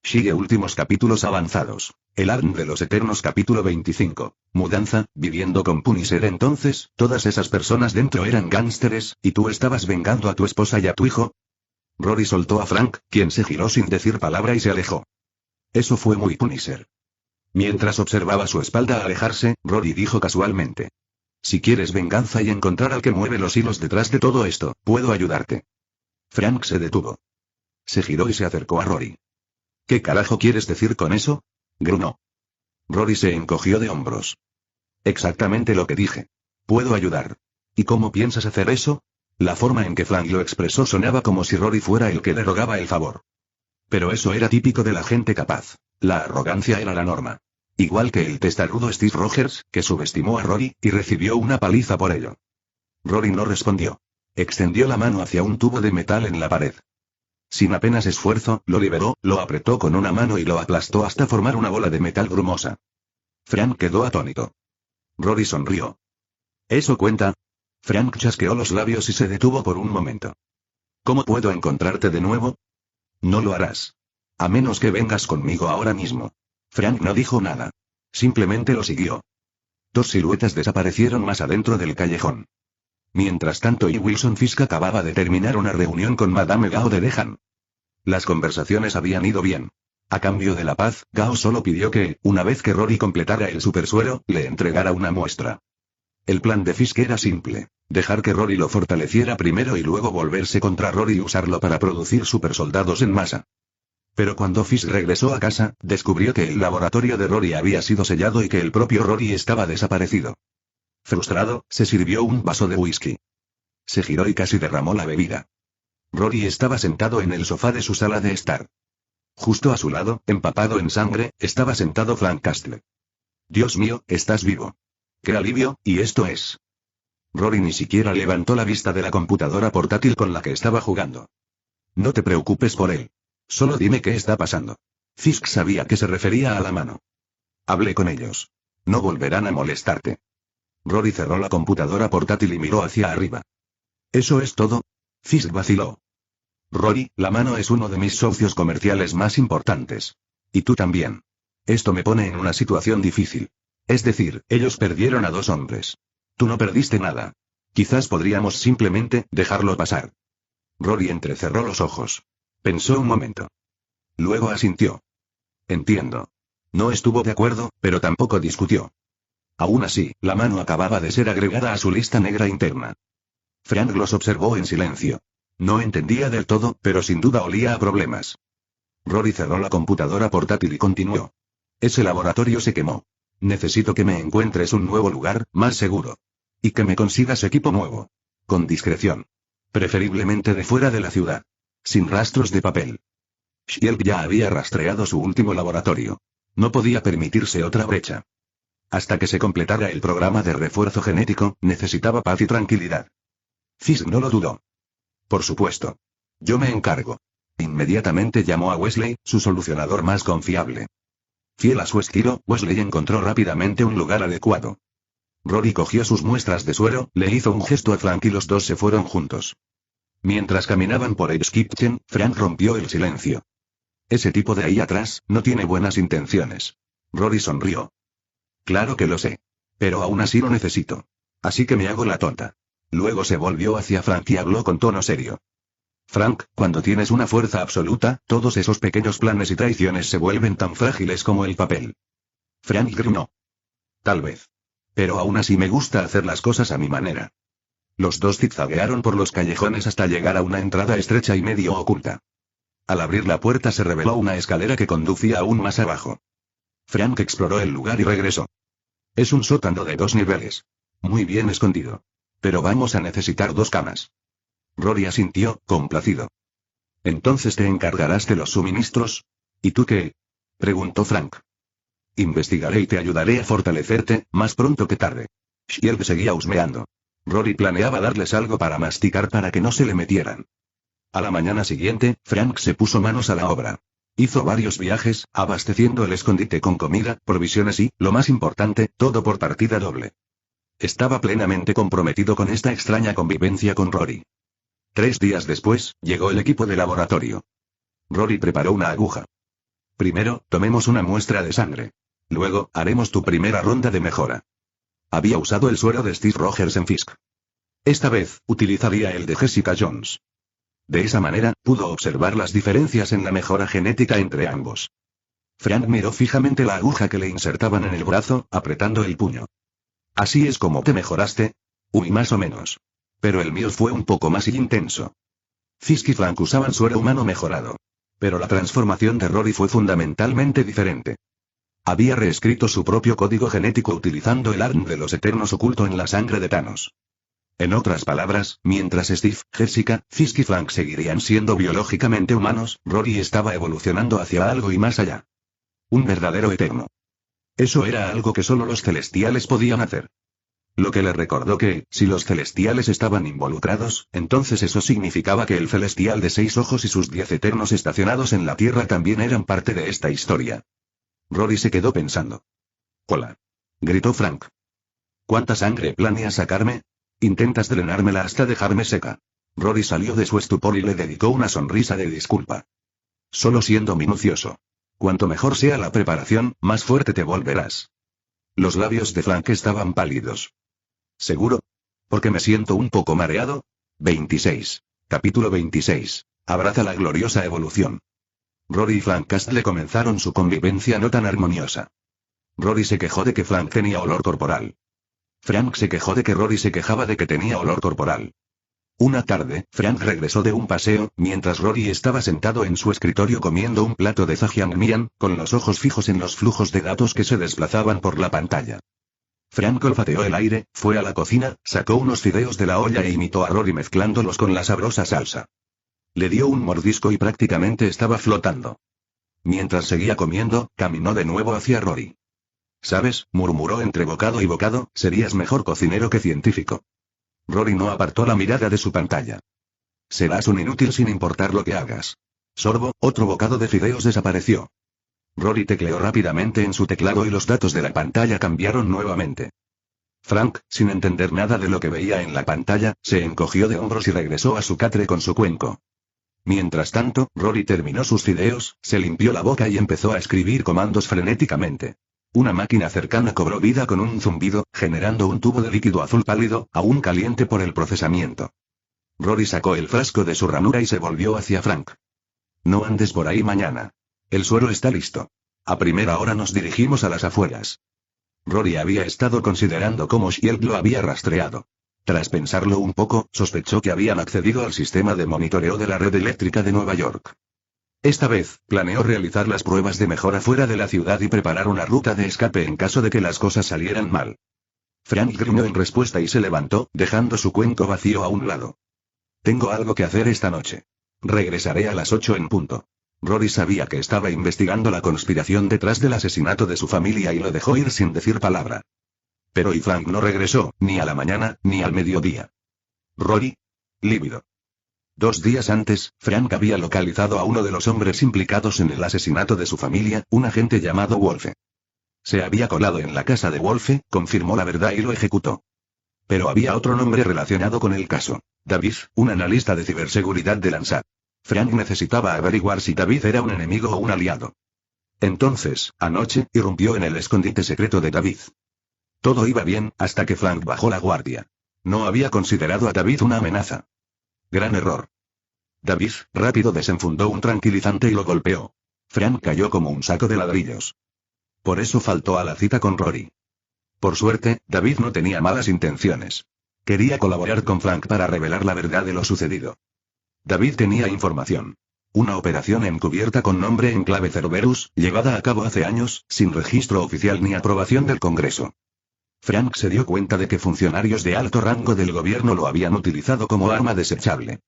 Sigue últimos capítulos avanzados. El Arn de los Eternos capítulo 25. Mudanza, viviendo con Punisher. Entonces, todas esas personas dentro eran gánsteres, ¿y tú estabas vengando a tu esposa y a tu hijo? Rory soltó a Frank, quien se giró sin decir palabra y se alejó. Eso fue muy Punisher. Mientras observaba su espalda alejarse, Rory dijo casualmente. Si quieres venganza y encontrar al que mueve los hilos detrás de todo esto, puedo ayudarte. Frank se detuvo. Se giró y se acercó a Rory. ¿Qué carajo quieres decir con eso?, gruñó. Rory se encogió de hombros. Exactamente lo que dije. Puedo ayudar. ¿Y cómo piensas hacer eso? La forma en que Frank lo expresó sonaba como si Rory fuera el que le rogaba el favor. Pero eso era típico de la gente capaz. La arrogancia era la norma. Igual que el testarudo Steve Rogers, que subestimó a Rory, y recibió una paliza por ello. Rory no respondió. Extendió la mano hacia un tubo de metal en la pared. Sin apenas esfuerzo, lo liberó, lo apretó con una mano y lo aplastó hasta formar una bola de metal grumosa. Frank quedó atónito. Rory sonrió. ¿Eso cuenta? Frank chasqueó los labios y se detuvo por un momento. ¿Cómo puedo encontrarte de nuevo? No lo harás. A menos que vengas conmigo ahora mismo. Frank no dijo nada. Simplemente lo siguió. Dos siluetas desaparecieron más adentro del callejón. Mientras tanto, Wilson Fisk acababa de terminar una reunión con Madame Gao de Dehan. Las conversaciones habían ido bien. A cambio de la paz, Gao solo pidió que, una vez que Rory completara el supersuero, le entregara una muestra. El plan de Fisk era simple. Dejar que Rory lo fortaleciera primero y luego volverse contra Rory y usarlo para producir supersoldados en masa. Pero cuando Fisk regresó a casa, descubrió que el laboratorio de Rory había sido sellado y que el propio Rory estaba desaparecido. Frustrado, se sirvió un vaso de whisky. Se giró y casi derramó la bebida. Rory estaba sentado en el sofá de su sala de estar. Justo a su lado, empapado en sangre, estaba sentado Frank Castle. Dios mío, estás vivo. ¡Qué alivio! ¿Y esto es? Rory ni siquiera levantó la vista de la computadora portátil con la que estaba jugando. No te preocupes por él. Solo dime qué está pasando. Fisk sabía que se refería a la mano. Hablé con ellos. No volverán a molestarte. Rory cerró la computadora portátil y miró hacia arriba. ¿Eso es todo? Fisk vaciló. Rory, la mano es uno de mis socios comerciales más importantes. Y tú también. Esto me pone en una situación difícil. Es decir, ellos perdieron a 2 hombres. Tú no perdiste nada. Quizás podríamos simplemente dejarlo pasar. Rory entrecerró los ojos. Pensó un momento. Luego asintió. Entiendo. No estuvo de acuerdo, pero tampoco discutió. Aún así, la mano acababa de ser agregada a su lista negra interna. Frank los observó en silencio. No entendía del todo, pero sin duda olía a problemas. Rory cerró la computadora portátil y continuó. Ese laboratorio se quemó. Necesito que me encuentres un nuevo lugar, más seguro. Y que me consigas equipo nuevo. Con discreción. Preferiblemente de fuera de la ciudad. Sin rastros de papel. Shield ya había rastreado su último laboratorio. No podía permitirse otra brecha. Hasta que se completara el programa de refuerzo genético, necesitaba paz y tranquilidad. Fisk no lo dudó. Por supuesto. Yo me encargo. Inmediatamente llamó a Wesley, su solucionador más confiable. Fiel a su estilo, Wesley encontró rápidamente un lugar adecuado. Rory cogió sus muestras de suero, le hizo un gesto a Frank y los dos se fueron juntos. Mientras caminaban por Abe's Kitchen, Frank rompió el silencio. Ese tipo de ahí atrás, no tiene buenas intenciones. Rory sonrió. Claro que lo sé. Pero aún así lo necesito. Así que me hago la tonta. Luego se volvió hacia Frank y habló con tono serio. Frank, cuando tienes una fuerza absoluta, todos esos pequeños planes y traiciones se vuelven tan frágiles como el papel. Frank gruñó. Tal vez. Pero aún así me gusta hacer las cosas a mi manera. Los dos zigzaguearon por los callejones hasta llegar a una entrada estrecha y medio oculta. Al abrir la puerta se reveló una escalera que conducía aún más abajo. Frank exploró el lugar y regresó. Es un sótano de 2 niveles. Muy bien escondido. Pero vamos a necesitar 2 camas. Rory asintió, complacido. ¿Entonces te encargarás de los suministros? ¿Y tú qué? Preguntó Frank. Investigaré y te ayudaré a fortalecerte, más pronto que tarde. Shield seguía husmeando. Rory planeaba darles algo para masticar para que no se le metieran. A la mañana siguiente, Frank se puso manos a la obra. Hizo varios viajes, abasteciendo el escondite con comida, provisiones y, lo más importante, todo por partida doble. Estaba plenamente comprometido con esta extraña convivencia con Rory. 3 días después, llegó el equipo de laboratorio. Rory preparó una aguja. Primero, tomemos una muestra de sangre. Luego, haremos tu primera ronda de mejora. Había usado el suero de Steve Rogers en Fisk. Esta vez, utilizaría el de Jessica Jones. De esa manera, pudo observar las diferencias en la mejora genética entre ambos. Frank miró fijamente la aguja que le insertaban en el brazo, apretando el puño. ¿Así es como te mejoraste? Uy, más o menos. Pero el mío fue un poco más intenso. Fisk y Frank usaban suero humano mejorado. Pero la transformación de Rory fue fundamentalmente diferente. Había reescrito su propio código genético utilizando el ADN de los Eternos oculto en la sangre de Thanos. En otras palabras, mientras Steve, Jessica, Fisk y Frank seguirían siendo biológicamente humanos, Rory estaba evolucionando hacia algo y más allá. Un verdadero Eterno. Eso era algo que solo los Celestiales podían hacer. Lo que le recordó que, si los Celestiales estaban involucrados, entonces eso significaba que el Celestial de 6 ojos y sus 10 Eternos estacionados en la Tierra también eran parte de esta historia. Rory se quedó pensando. «Hola», gritó Frank. «¿Cuánta sangre planeas sacarme? Intentas drenármela hasta dejarme seca». Rory salió de su estupor y le dedicó una sonrisa de disculpa. «Solo siendo minucioso. Cuanto mejor sea la preparación, más fuerte te volverás». Los labios de Frank estaban pálidos. ¿Seguro? Porque me siento un poco mareado. 26. Capítulo 26. Abraza la gloriosa evolución. Rory y Frank Castle comenzaron su convivencia no tan armoniosa. Rory se quejó de que Frank tenía olor corporal. Frank se quejó de que Rory se quejaba de que tenía olor corporal. Una tarde, Frank regresó de un paseo, mientras Rory estaba sentado en su escritorio comiendo un plato de Zhejiangmian, con los ojos fijos en los flujos de datos que se desplazaban por la pantalla. Frank olfateó el aire, fue a la cocina, sacó unos fideos de la olla e imitó a Rory mezclándolos con la sabrosa salsa. Le dio un mordisco y prácticamente estaba flotando. Mientras seguía comiendo, caminó de nuevo hacia Rory. «¿Sabes?», murmuró entre bocado y bocado, «serías mejor cocinero que científico». Rory no apartó la mirada de su pantalla. «Serás un inútil sin importar lo que hagas». Sorbo, otro bocado de fideos desapareció. Rory tecleó rápidamente en su teclado y los datos de la pantalla cambiaron nuevamente. Frank, sin entender nada de lo que veía en la pantalla, se encogió de hombros y regresó a su catre con su cuenco. Mientras tanto, Rory terminó sus fideos, se limpió la boca y empezó a escribir comandos frenéticamente. Una máquina cercana cobró vida con un zumbido, generando un tubo de líquido azul pálido, aún caliente por el procesamiento. Rory sacó el frasco de su ranura y se volvió hacia Frank. No andes por ahí mañana. El suero está listo. A primera hora nos dirigimos a las afueras. Rory había estado considerando cómo Shield lo había rastreado. Tras pensarlo un poco, sospechó que habían accedido al sistema de monitoreo de la red eléctrica de Nueva York. Esta vez, planeó realizar las pruebas de mejora fuera de la ciudad y preparar una ruta de escape en caso de que las cosas salieran mal. Frank gruñó en respuesta y se levantó, dejando su cuenco vacío a un lado. Tengo algo que hacer esta noche. Regresaré a las 8 en punto. Rory sabía que estaba investigando la conspiración detrás del asesinato de su familia y lo dejó ir sin decir palabra. Pero y Frank no regresó, ni a la mañana, ni al mediodía. Rory. Lívido. 2 días antes, Frank había localizado a uno de los hombres implicados en el asesinato de su familia, un agente llamado Wolfe. Se había colado en la casa de Wolfe, confirmó la verdad y lo ejecutó. Pero había otro nombre relacionado con el caso. David, un analista de ciberseguridad de Landsat. Frank necesitaba averiguar si David era un enemigo o un aliado. Entonces, anoche, irrumpió en el escondite secreto de David. Todo iba bien, hasta que Frank bajó la guardia. No había considerado a David una amenaza. Gran error. David, rápido desenfundó un tranquilizante y lo golpeó. Frank cayó como un saco de ladrillos. Por eso faltó a la cita con Rory. Por suerte, David no tenía malas intenciones. Quería colaborar con Frank para revelar la verdad de lo sucedido. David tenía información. Una operación encubierta con nombre en clave Cerberus, llevada a cabo hace años, sin registro oficial ni aprobación del Congreso. Frank se dio cuenta de que funcionarios de alto rango del gobierno lo habían utilizado como arma desechable.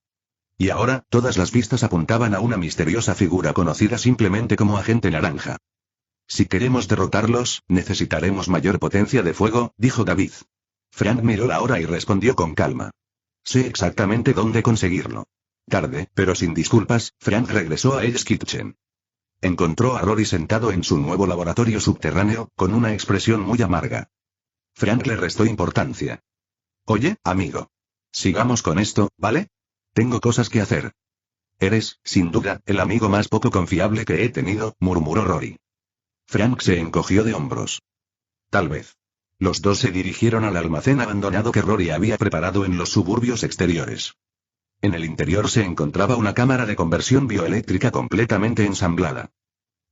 Y ahora, todas las pistas apuntaban a una misteriosa figura conocida simplemente como Agente Naranja. Si queremos derrotarlos, necesitaremos mayor potencia de fuego, dijo David. Frank miró la hora y respondió con calma. Sé exactamente dónde conseguirlo. Tarde, pero sin disculpas, Frank regresó a Hell's Kitchen. Encontró a Rory sentado en su nuevo laboratorio subterráneo, con una expresión muy amarga. Frank le restó importancia. Oye, amigo. Sigamos con esto, ¿vale? Tengo cosas que hacer. Eres, sin duda, el amigo más poco confiable que he tenido, murmuró Rory. Frank se encogió de hombros. Tal vez. Los dos se dirigieron al almacén abandonado que Rory había preparado en los suburbios exteriores. En el interior se encontraba una cámara de conversión bioeléctrica completamente ensamblada.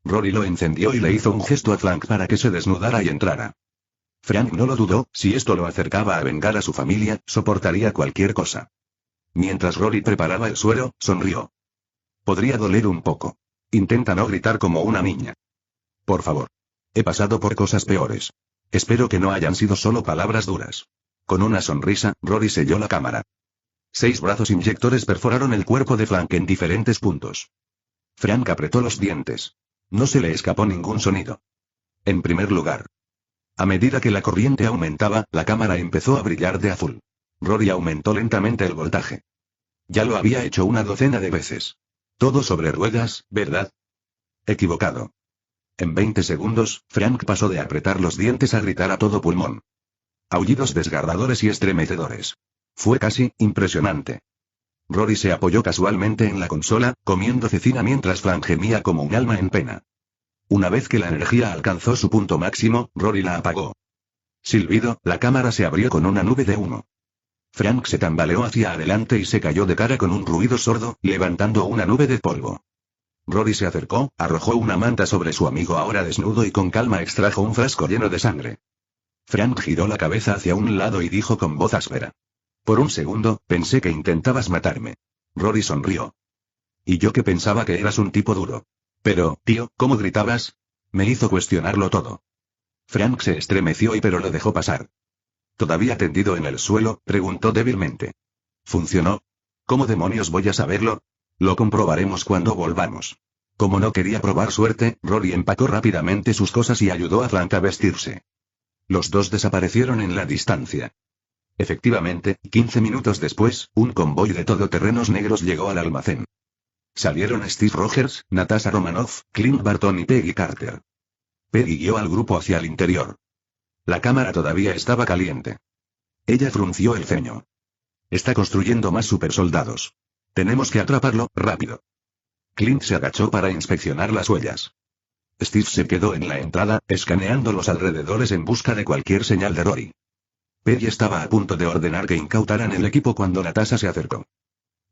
Rory lo encendió y le hizo un gesto a Frank para que se desnudara y entrara. Frank no lo dudó, si esto lo acercaba a vengar a su familia, soportaría cualquier cosa. Mientras Rory preparaba el suero, sonrió. Podría doler un poco. Intenta no gritar como una niña. Por favor. He pasado por cosas peores. Espero que no hayan sido solo palabras duras. Con una sonrisa, Rory selló la cámara. 6 brazos inyectores perforaron el cuerpo de Frank en diferentes puntos. Frank apretó los dientes. No se le escapó ningún sonido. En primer lugar. A medida que la corriente aumentaba, la cámara empezó a brillar de azul. Rory aumentó lentamente el voltaje. Ya lo había hecho una docena de veces. Todo sobre ruedas, ¿verdad? Equivocado. En 20 segundos, Frank pasó de apretar los dientes a gritar a todo pulmón. Aullidos desgarradores y estremecedores. Fue casi impresionante. Rory se apoyó casualmente en la consola, comiendo cecina mientras Frank gemía como un alma en pena. Una vez que la energía alcanzó su punto máximo, Rory la apagó. Silbido, la cámara se abrió con una nube de humo. Frank se tambaleó hacia adelante y se cayó de cara con un ruido sordo, levantando una nube de polvo. Rory se acercó, arrojó una manta sobre su amigo ahora desnudo y con calma extrajo un frasco lleno de sangre. Frank giró la cabeza hacia un lado y dijo con voz áspera. Por un segundo, pensé que intentabas matarme. Rory sonrió. Y yo que pensaba que eras un tipo duro. Pero, tío, ¿cómo gritabas? Me hizo cuestionarlo todo. Frank se estremeció pero lo dejó pasar. ¿Todavía tendido en el suelo?, preguntó débilmente. ¿Funcionó? ¿Cómo demonios voy a saberlo? Lo comprobaremos cuando volvamos. Como no quería probar suerte, Rory empacó rápidamente sus cosas y ayudó a Frank a vestirse. Los dos desaparecieron en la distancia. Efectivamente, 15 minutos después, un convoy de todoterrenos negros llegó al almacén. Salieron Steve Rogers, Natasha Romanoff, Clint Barton y Peggy Carter. Peggy guió al grupo hacia el interior. La cámara todavía estaba caliente. Ella frunció el ceño. Está construyendo más supersoldados. Tenemos que atraparlo, rápido. Clint se agachó para inspeccionar las huellas. Steve se quedó en la entrada, escaneando los alrededores en busca de cualquier señal de Rory. Peggy estaba a punto de ordenar que incautaran el equipo cuando Natasha se acercó.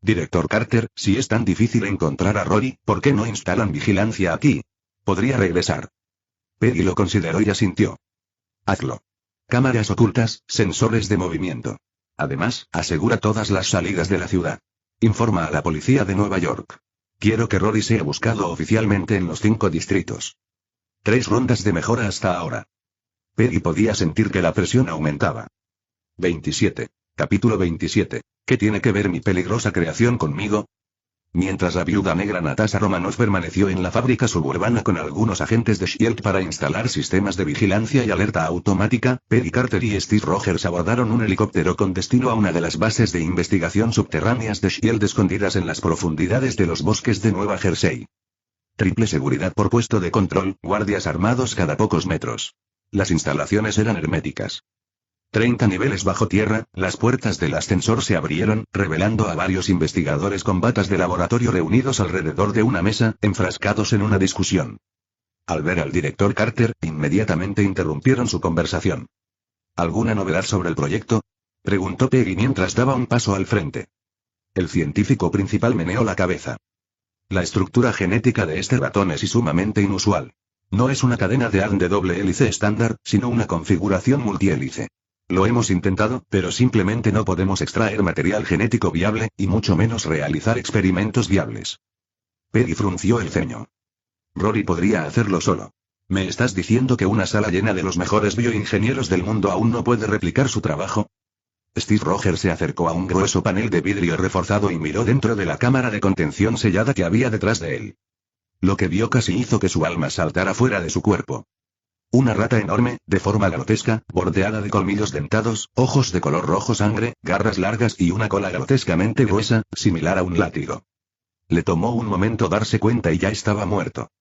Director Carter, si es tan difícil encontrar a Rory, ¿por qué no instalan vigilancia aquí? Podría regresar. Peggy lo consideró y asintió. Hazlo. Cámaras ocultas, sensores de movimiento. Además, asegura todas las salidas de la ciudad. Informa a la policía de Nueva York. Quiero que Rory sea buscado oficialmente en los 5 distritos. 3 rondas de mejora hasta ahora. Peggy podía sentir que la presión aumentaba. 27. Capítulo 27. ¿Qué tiene que ver mi peligrosa creación conmigo? Mientras la viuda negra Natasha Romanoff permaneció en la fábrica suburbana con algunos agentes de S.H.I.E.L.D. para instalar sistemas de vigilancia y alerta automática, Peggy Carter y Steve Rogers abordaron un helicóptero con destino a una de las bases de investigación subterráneas de S.H.I.E.L.D. escondidas en las profundidades de los bosques de Nueva Jersey. Triple seguridad por puesto de control, guardias armados cada pocos metros. Las instalaciones eran herméticas. 30 niveles bajo tierra, las puertas del ascensor se abrieron, revelando a varios investigadores con batas de laboratorio reunidos alrededor de una mesa, enfrascados en una discusión. Al ver al director Carter, inmediatamente interrumpieron su conversación. ¿Alguna novedad sobre el proyecto?, preguntó Peggy mientras daba un paso al frente. El científico principal meneó la cabeza. La estructura genética de este ratón es sumamente inusual. No es una cadena de ARN de doble hélice estándar, sino una configuración multihélice. Lo hemos intentado, pero simplemente no podemos extraer material genético viable, y mucho menos realizar experimentos viables. Peggy frunció el ceño. Rory podría hacerlo solo. ¿Me estás diciendo que una sala llena de los mejores bioingenieros del mundo aún no puede replicar su trabajo? Steve Rogers se acercó a un grueso panel de vidrio reforzado y miró dentro de la cámara de contención sellada que había detrás de él. Lo que vio casi hizo que su alma saltara fuera de su cuerpo. Una rata enorme, de forma grotesca, bordeada de colmillos dentados, ojos de color rojo sangre, garras largas y una cola grotescamente gruesa, similar a un látigo. Le tomó un momento darse cuenta y ya estaba muerto.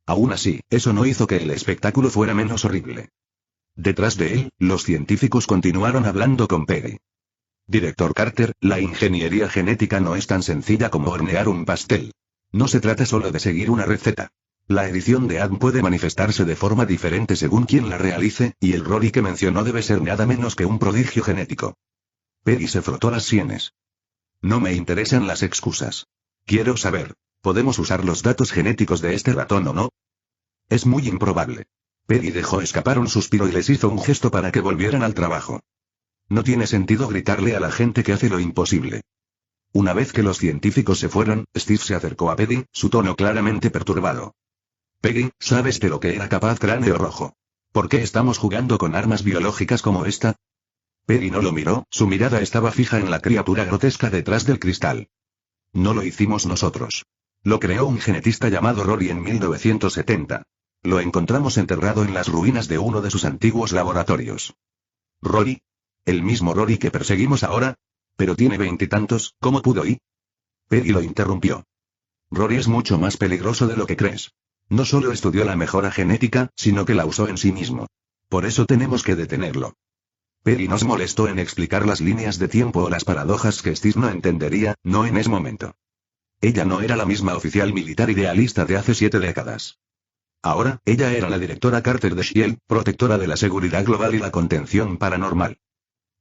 Aún así, eso no hizo que el espectáculo fuera menos horrible. Detrás de él, los científicos continuaron hablando con Peggy. Director Carter, la ingeniería genética no es tan sencilla como hornear un pastel. No se trata solo de seguir una receta. La edición de ADN puede manifestarse de forma diferente según quien la realice, y el Rory que mencionó debe ser nada menos que un prodigio genético. Peggy se frotó las sienes. No me interesan las excusas. Quiero saber, ¿podemos usar los datos genéticos de este ratón o no? Es muy improbable. Peggy dejó escapar un suspiro y les hizo un gesto para que volvieran al trabajo. No tiene sentido gritarle a la gente que hace lo imposible. Una vez que los científicos se fueron, Steve se acercó a Peggy, su tono claramente perturbado. Peggy, ¿sabes de lo que era capaz Cráneo Rojo? ¿Por qué estamos jugando con armas biológicas como esta? Peggy no lo miró, su mirada estaba fija en la criatura grotesca detrás del cristal. No lo hicimos nosotros. Lo creó un genetista llamado Rory en 1970. Lo encontramos enterrado en las ruinas de uno de sus antiguos laboratorios. ¿Rory? ¿El mismo Rory que perseguimos ahora? Pero tiene 20 y tantos, ¿cómo pudo ir? Peggy lo interrumpió. Rory es mucho más peligroso de lo que crees. No solo estudió la mejora genética, sino que la usó en sí mismo. Por eso tenemos que detenerlo. Peggy nos molestó en explicar las líneas de tiempo o las paradojas que Steve no entendería, no en ese momento. Ella no era la misma oficial militar idealista de hace 7 décadas. Ahora, ella era la directora Carter de S.H.I.E.L.D., protectora de la seguridad global y la contención paranormal.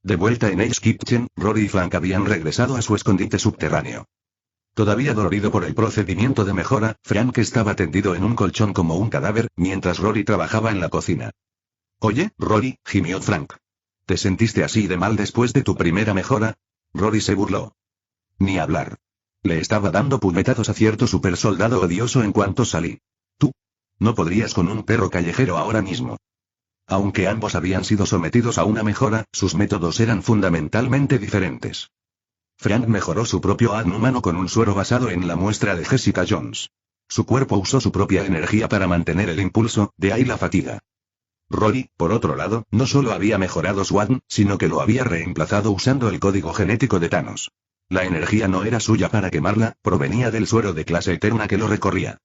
De vuelta en Hell's Kitchen, Rory y Frank habían regresado a su escondite subterráneo. Todavía dolorido por el procedimiento de mejora, Frank estaba tendido en un colchón como un cadáver, mientras Rory trabajaba en la cocina. Oye, Rory, gimió Frank. ¿Te sentiste así de mal después de tu primera mejora? Rory se burló. Ni hablar. Le estaba dando puñetazos a cierto supersoldado odioso en cuanto salí. Tú. No podrías con un perro callejero ahora mismo. Aunque ambos habían sido sometidos a una mejora, sus métodos eran fundamentalmente diferentes. Frank mejoró su propio ADN humano con un suero basado en la muestra de Jessica Jones. Su cuerpo usó su propia energía para mantener el impulso, de ahí la fatiga. Rory, por otro lado, no solo había mejorado su ADN, sino que lo había reemplazado usando el código genético de Thanos. La energía no era suya para quemarla, provenía del suero de clase eterna que lo recorría.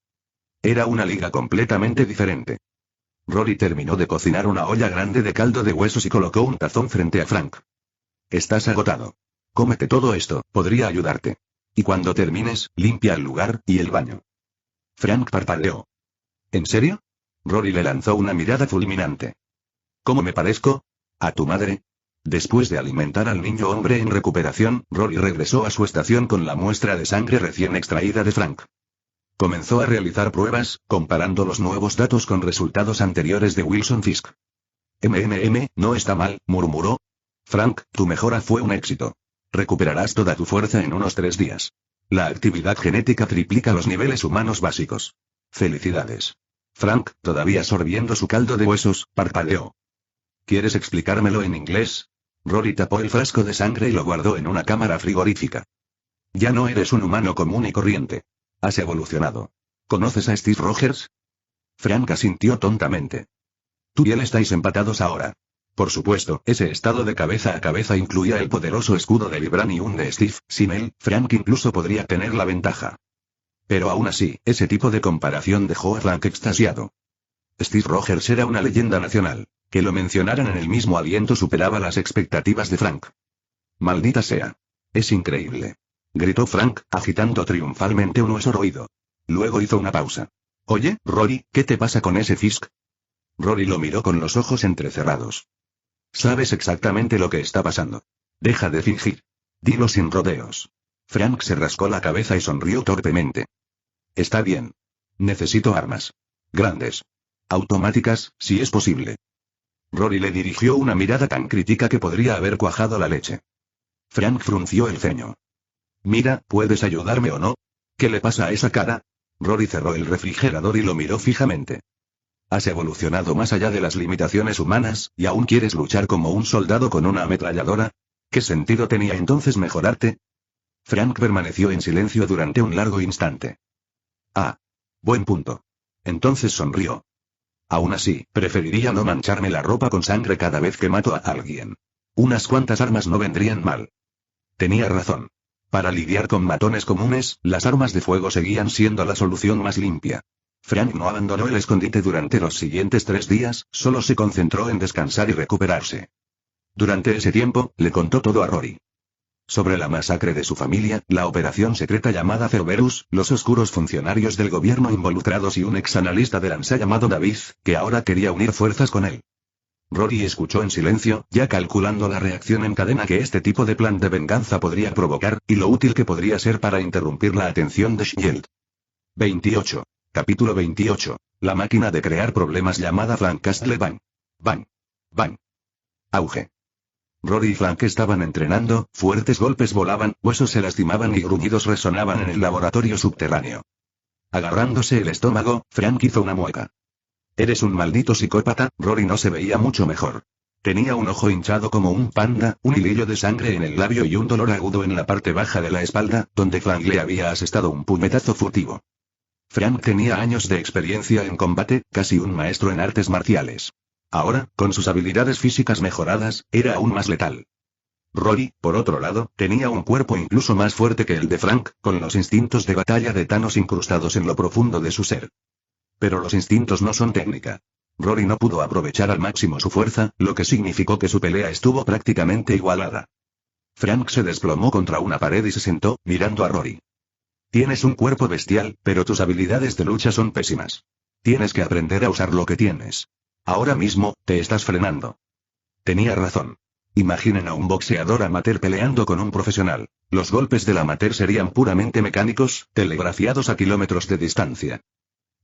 Era una liga completamente diferente. Rory terminó de cocinar una olla grande de caldo de huesos y colocó un tazón frente a Frank. Estás agotado. Cómete todo esto, podría ayudarte. Y cuando termines, limpia el lugar, y el baño. Frank parpadeó. ¿En serio? Rory le lanzó una mirada fulminante. ¿Cómo me parezco? ¿A tu madre? Después de alimentar al niño hombre en recuperación, Rory regresó a su estación con la muestra de sangre recién extraída de Frank. Comenzó a realizar pruebas, comparando los nuevos datos con resultados anteriores de Wilson Fisk. No está mal, murmuró. Frank, tu mejora fue un éxito. Recuperarás toda tu fuerza en unos 3 días. La actividad genética triplica los niveles humanos básicos. Felicidades. Frank, todavía sorbiendo su caldo de huesos, parpadeó. ¿Quieres explicármelo en inglés? Rory tapó el frasco de sangre y lo guardó en una cámara frigorífica. Ya no eres un humano común y corriente. Has evolucionado. ¿Conoces a Steve Rogers? Frank asintió tontamente. Tú y él estáis empatados ahora. Por supuesto, ese estado de cabeza a cabeza incluía el poderoso escudo de Vibranium de Steve. Sin él, Frank incluso podría tener la ventaja. Pero aún así, ese tipo de comparación dejó a Frank extasiado. Steve Rogers era una leyenda nacional. Que lo mencionaran en el mismo aliento superaba las expectativas de Frank. Maldita sea. Es increíble. Gritó Frank, agitando triunfalmente un hueso roído. Luego hizo una pausa. Oye, Rory, ¿qué te pasa con ese Fisk? Rory lo miró con los ojos entrecerrados. Sabes exactamente lo que está pasando. Deja de fingir. Dilo sin rodeos. Frank se rascó la cabeza y sonrió torpemente. Está bien. Necesito armas. Grandes. Automáticas, si es posible. Rory le dirigió una mirada tan crítica que podría haber cuajado la leche. Frank frunció el ceño. Mira, ¿puedes ayudarme o no? ¿Qué le pasa a esa cara? Rory cerró el refrigerador y lo miró fijamente. Has evolucionado más allá de las limitaciones humanas, ¿y aún quieres luchar como un soldado con una ametralladora? ¿Qué sentido tenía entonces mejorarte? Frank permaneció en silencio durante un largo instante. Ah. Buen punto. Entonces sonrió. Aún así, preferiría no mancharme la ropa con sangre cada vez que mato a alguien. Unas cuantas armas no vendrían mal. Tenía razón. Para lidiar con matones comunes, las armas de fuego seguían siendo la solución más limpia. Frank no abandonó el escondite durante los siguientes 3 días, solo se concentró en descansar y recuperarse. Durante ese tiempo, le contó todo a Rory. Sobre la masacre de su familia, la operación secreta llamada Cerberus, los oscuros funcionarios del gobierno involucrados y un ex-analista de Lanza llamado David, que ahora quería unir fuerzas con él. Rory escuchó en silencio, ya calculando la reacción en cadena que este tipo de plan de venganza podría provocar, y lo útil que podría ser para interrumpir la atención de Shield. 28. Capítulo 28. La máquina de crear problemas llamada Frank Castle Bang. Bang. Bang. Auge. Rory y Frank estaban entrenando, fuertes golpes volaban, huesos se lastimaban y gruñidos resonaban en el laboratorio subterráneo. Agarrándose el estómago, Frank hizo una mueca. Eres un maldito psicópata. Rory no se veía mucho mejor. Tenía un ojo hinchado como un panda, un hilillo de sangre en el labio y un dolor agudo en la parte baja de la espalda, donde Frank le había asestado un puñetazo furtivo. Frank tenía años de experiencia en combate, casi un maestro en artes marciales. Ahora, con sus habilidades físicas mejoradas, era aún más letal. Rory, por otro lado, tenía un cuerpo incluso más fuerte que el de Frank, con los instintos de batalla de Thanos incrustados en lo profundo de su ser. Pero los instintos no son técnica. Rory no pudo aprovechar al máximo su fuerza, lo que significó que su pelea estuvo prácticamente igualada. Frank se desplomó contra una pared y se sentó, mirando a Rory. Tienes un cuerpo bestial, pero tus habilidades de lucha son pésimas. Tienes que aprender a usar lo que tienes. Ahora mismo, te estás frenando. Tenía razón. Imaginen a un boxeador amateur peleando con un profesional. Los golpes del amateur serían puramente mecánicos, telegrafiados a kilómetros de distancia.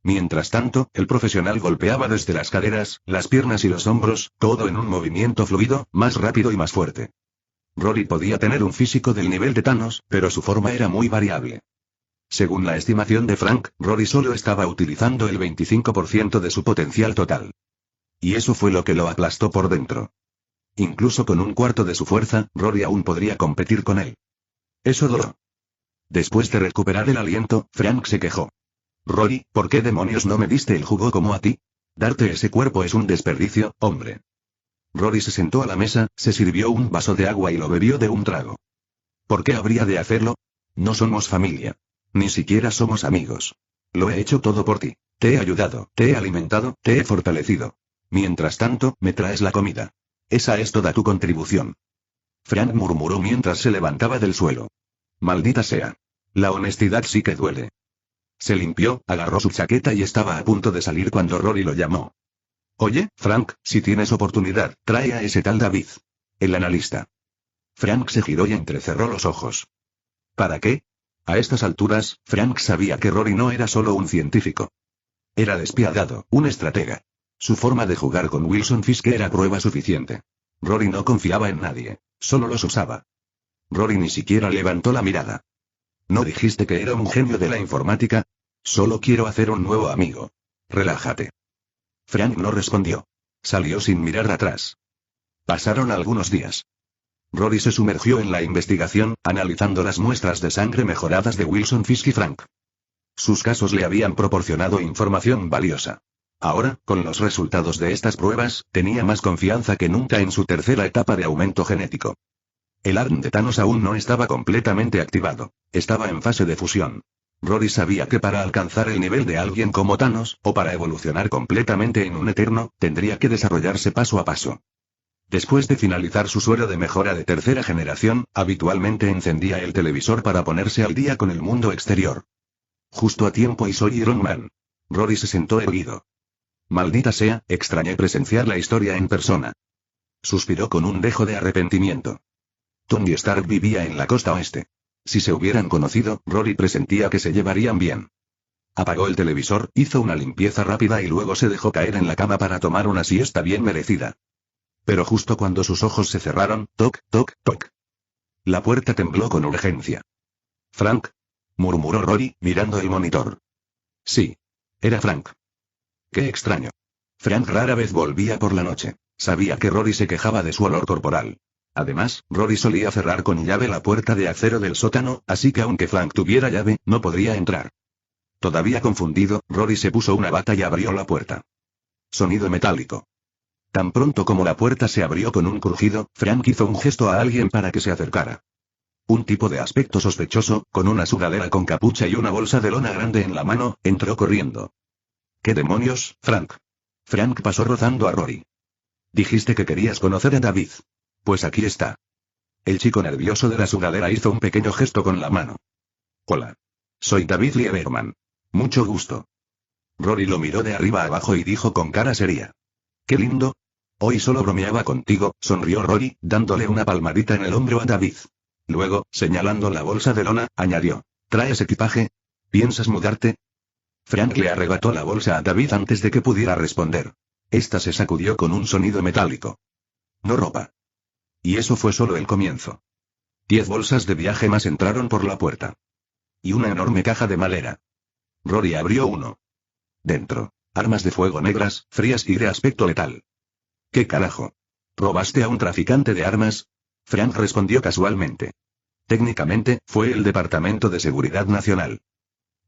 Mientras tanto, el profesional golpeaba desde las caderas, las piernas y los hombros, todo en un movimiento fluido, más rápido y más fuerte. Rory podía tener un físico del nivel de Thanos, pero su forma era muy variable. Según la estimación de Frank, Rory solo estaba utilizando el 25% de su potencial total. Y eso fue lo que lo aplastó por dentro. Incluso con un cuarto de su fuerza, Rory aún podría competir con él. Eso dolió. Después de recuperar el aliento, Frank se quejó. Rory, ¿por qué demonios no me diste el jugo como a ti? Darte ese cuerpo es un desperdicio, hombre. Rory se sentó a la mesa, se sirvió un vaso de agua y lo bebió de un trago. ¿Por qué habría de hacerlo? No somos familia. Ni siquiera somos amigos. Lo he hecho todo por ti. Te he ayudado, te he alimentado, te he fortalecido. Mientras tanto, me traes la comida. Esa es toda tu contribución. Frank murmuró mientras se levantaba del suelo. Maldita sea. La honestidad sí que duele. Se limpió, agarró su chaqueta y estaba a punto de salir cuando Rory lo llamó. Oye, Frank, si tienes oportunidad, trae a ese tal David. El analista. Frank se giró y entrecerró los ojos. ¿Para qué? A estas alturas, Frank sabía que Rory no era solo un científico. Era despiadado, un estratega. Su forma de jugar con Wilson Fisk era prueba suficiente. Rory no confiaba en nadie, solo los usaba. Rory ni siquiera levantó la mirada. ¿No dijiste que era un genio de la informática? Solo quiero hacer un nuevo amigo. Relájate. Frank no respondió. Salió sin mirar atrás. Pasaron algunos días. Rory se sumergió en la investigación, analizando las muestras de sangre mejoradas de Wilson Fisk y Frank. Sus casos le habían proporcionado información valiosa. Ahora, con los resultados de estas pruebas, tenía más confianza que nunca en su tercera etapa de aumento genético. El ARN de Thanos aún no estaba completamente activado. Estaba en fase de fusión. Rory sabía que para alcanzar el nivel de alguien como Thanos, o para evolucionar completamente en un Eterno, tendría que desarrollarse paso a paso. Después de finalizar su suero de mejora de tercera generación, habitualmente encendía el televisor para ponerse al día con el mundo exterior. Justo a tiempo y soy Iron Man. Rory se sentó erguido. Maldita sea, extrañé presenciar la historia en persona. Suspiró con un dejo de arrepentimiento. Tony Stark vivía en la costa oeste. Si se hubieran conocido, Rory presentía que se llevarían bien. Apagó el televisor, hizo una limpieza rápida y luego se dejó caer en la cama para tomar una siesta bien merecida. Pero justo cuando sus ojos se cerraron, toc, toc, toc. La puerta tembló con urgencia. «Frank», murmuró Rory, mirando el monitor. Sí. Era Frank. Qué extraño. Frank rara vez volvía por la noche. Sabía que Rory se quejaba de su olor corporal. Además, Rory solía cerrar con llave la puerta de acero del sótano, así que aunque Frank tuviera llave, no podría entrar. Todavía confundido, Rory se puso una bata y abrió la puerta. Sonido metálico. Tan pronto como la puerta se abrió con un crujido, Frank hizo un gesto a alguien para que se acercara. Un tipo de aspecto sospechoso, con una sudadera con capucha y una bolsa de lona grande en la mano, entró corriendo. ¿Qué demonios, Frank? Frank pasó rozando a Rory. Dijiste que querías conocer a David. Pues aquí está. El chico nervioso de la sudadera hizo un pequeño gesto con la mano. Hola. Soy David Lieberman. Mucho gusto. Rory lo miró de arriba abajo y dijo con cara seria. Qué lindo. Hoy solo bromeaba contigo, sonrió Rory, dándole una palmadita en el hombro a David. Luego, señalando la bolsa de lona, añadió. ¿Traes equipaje? ¿Piensas mudarte? Frank le arrebató la bolsa a David antes de que pudiera responder. Esta se sacudió con un sonido metálico. No ropa. Y eso fue solo el comienzo. 10 bolsas de viaje más entraron por la puerta. Y una enorme caja de madera. Rory abrió uno. Dentro, armas de fuego negras, frías y de aspecto letal. ¿Qué carajo? ¿Robaste a un traficante de armas? Frank respondió casualmente. Técnicamente, fue el Departamento de Seguridad Nacional.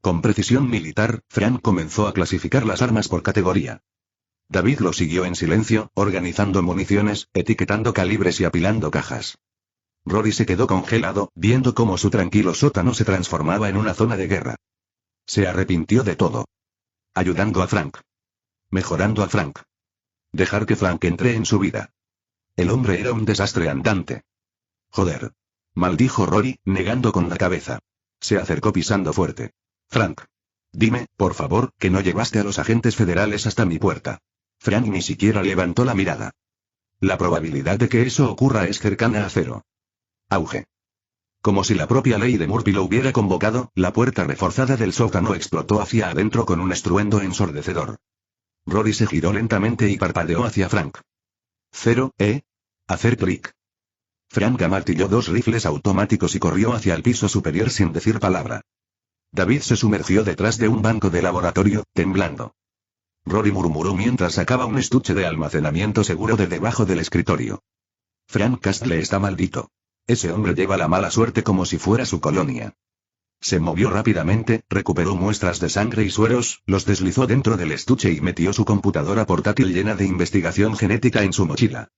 Con precisión militar, Frank comenzó a clasificar las armas por categoría. David lo siguió en silencio, organizando municiones, etiquetando calibres y apilando cajas. Rory se quedó congelado, viendo cómo su tranquilo sótano se transformaba en una zona de guerra. Se arrepintió de todo. Ayudando a Frank. Mejorando a Frank. Dejar que Frank entre en su vida. El hombre era un desastre andante. Joder. Maldijo Rory, negando con la cabeza. Se acercó pisando fuerte. Frank. Dime, por favor, que no llevaste a los agentes federales hasta mi puerta. Frank ni siquiera levantó la mirada. La probabilidad de que eso ocurra es cercana a cero. Auge. Como si la propia ley de Murphy lo hubiera convocado, la puerta reforzada del sótano explotó hacia adentro con un estruendo ensordecedor. Rory se giró lentamente y parpadeó hacia Frank. Hacer clic. Frank amartilló 2 rifles automáticos y corrió hacia el piso superior sin decir palabra. David se sumergió detrás de un banco de laboratorio, temblando. Rory murmuró mientras sacaba un estuche de almacenamiento seguro de debajo del escritorio. Frank Castle está maldito. Ese hombre lleva la mala suerte como si fuera su colonia. Se movió rápidamente, recuperó muestras de sangre y sueros, los deslizó dentro del estuche y metió su computadora portátil llena de investigación genética en su mochila.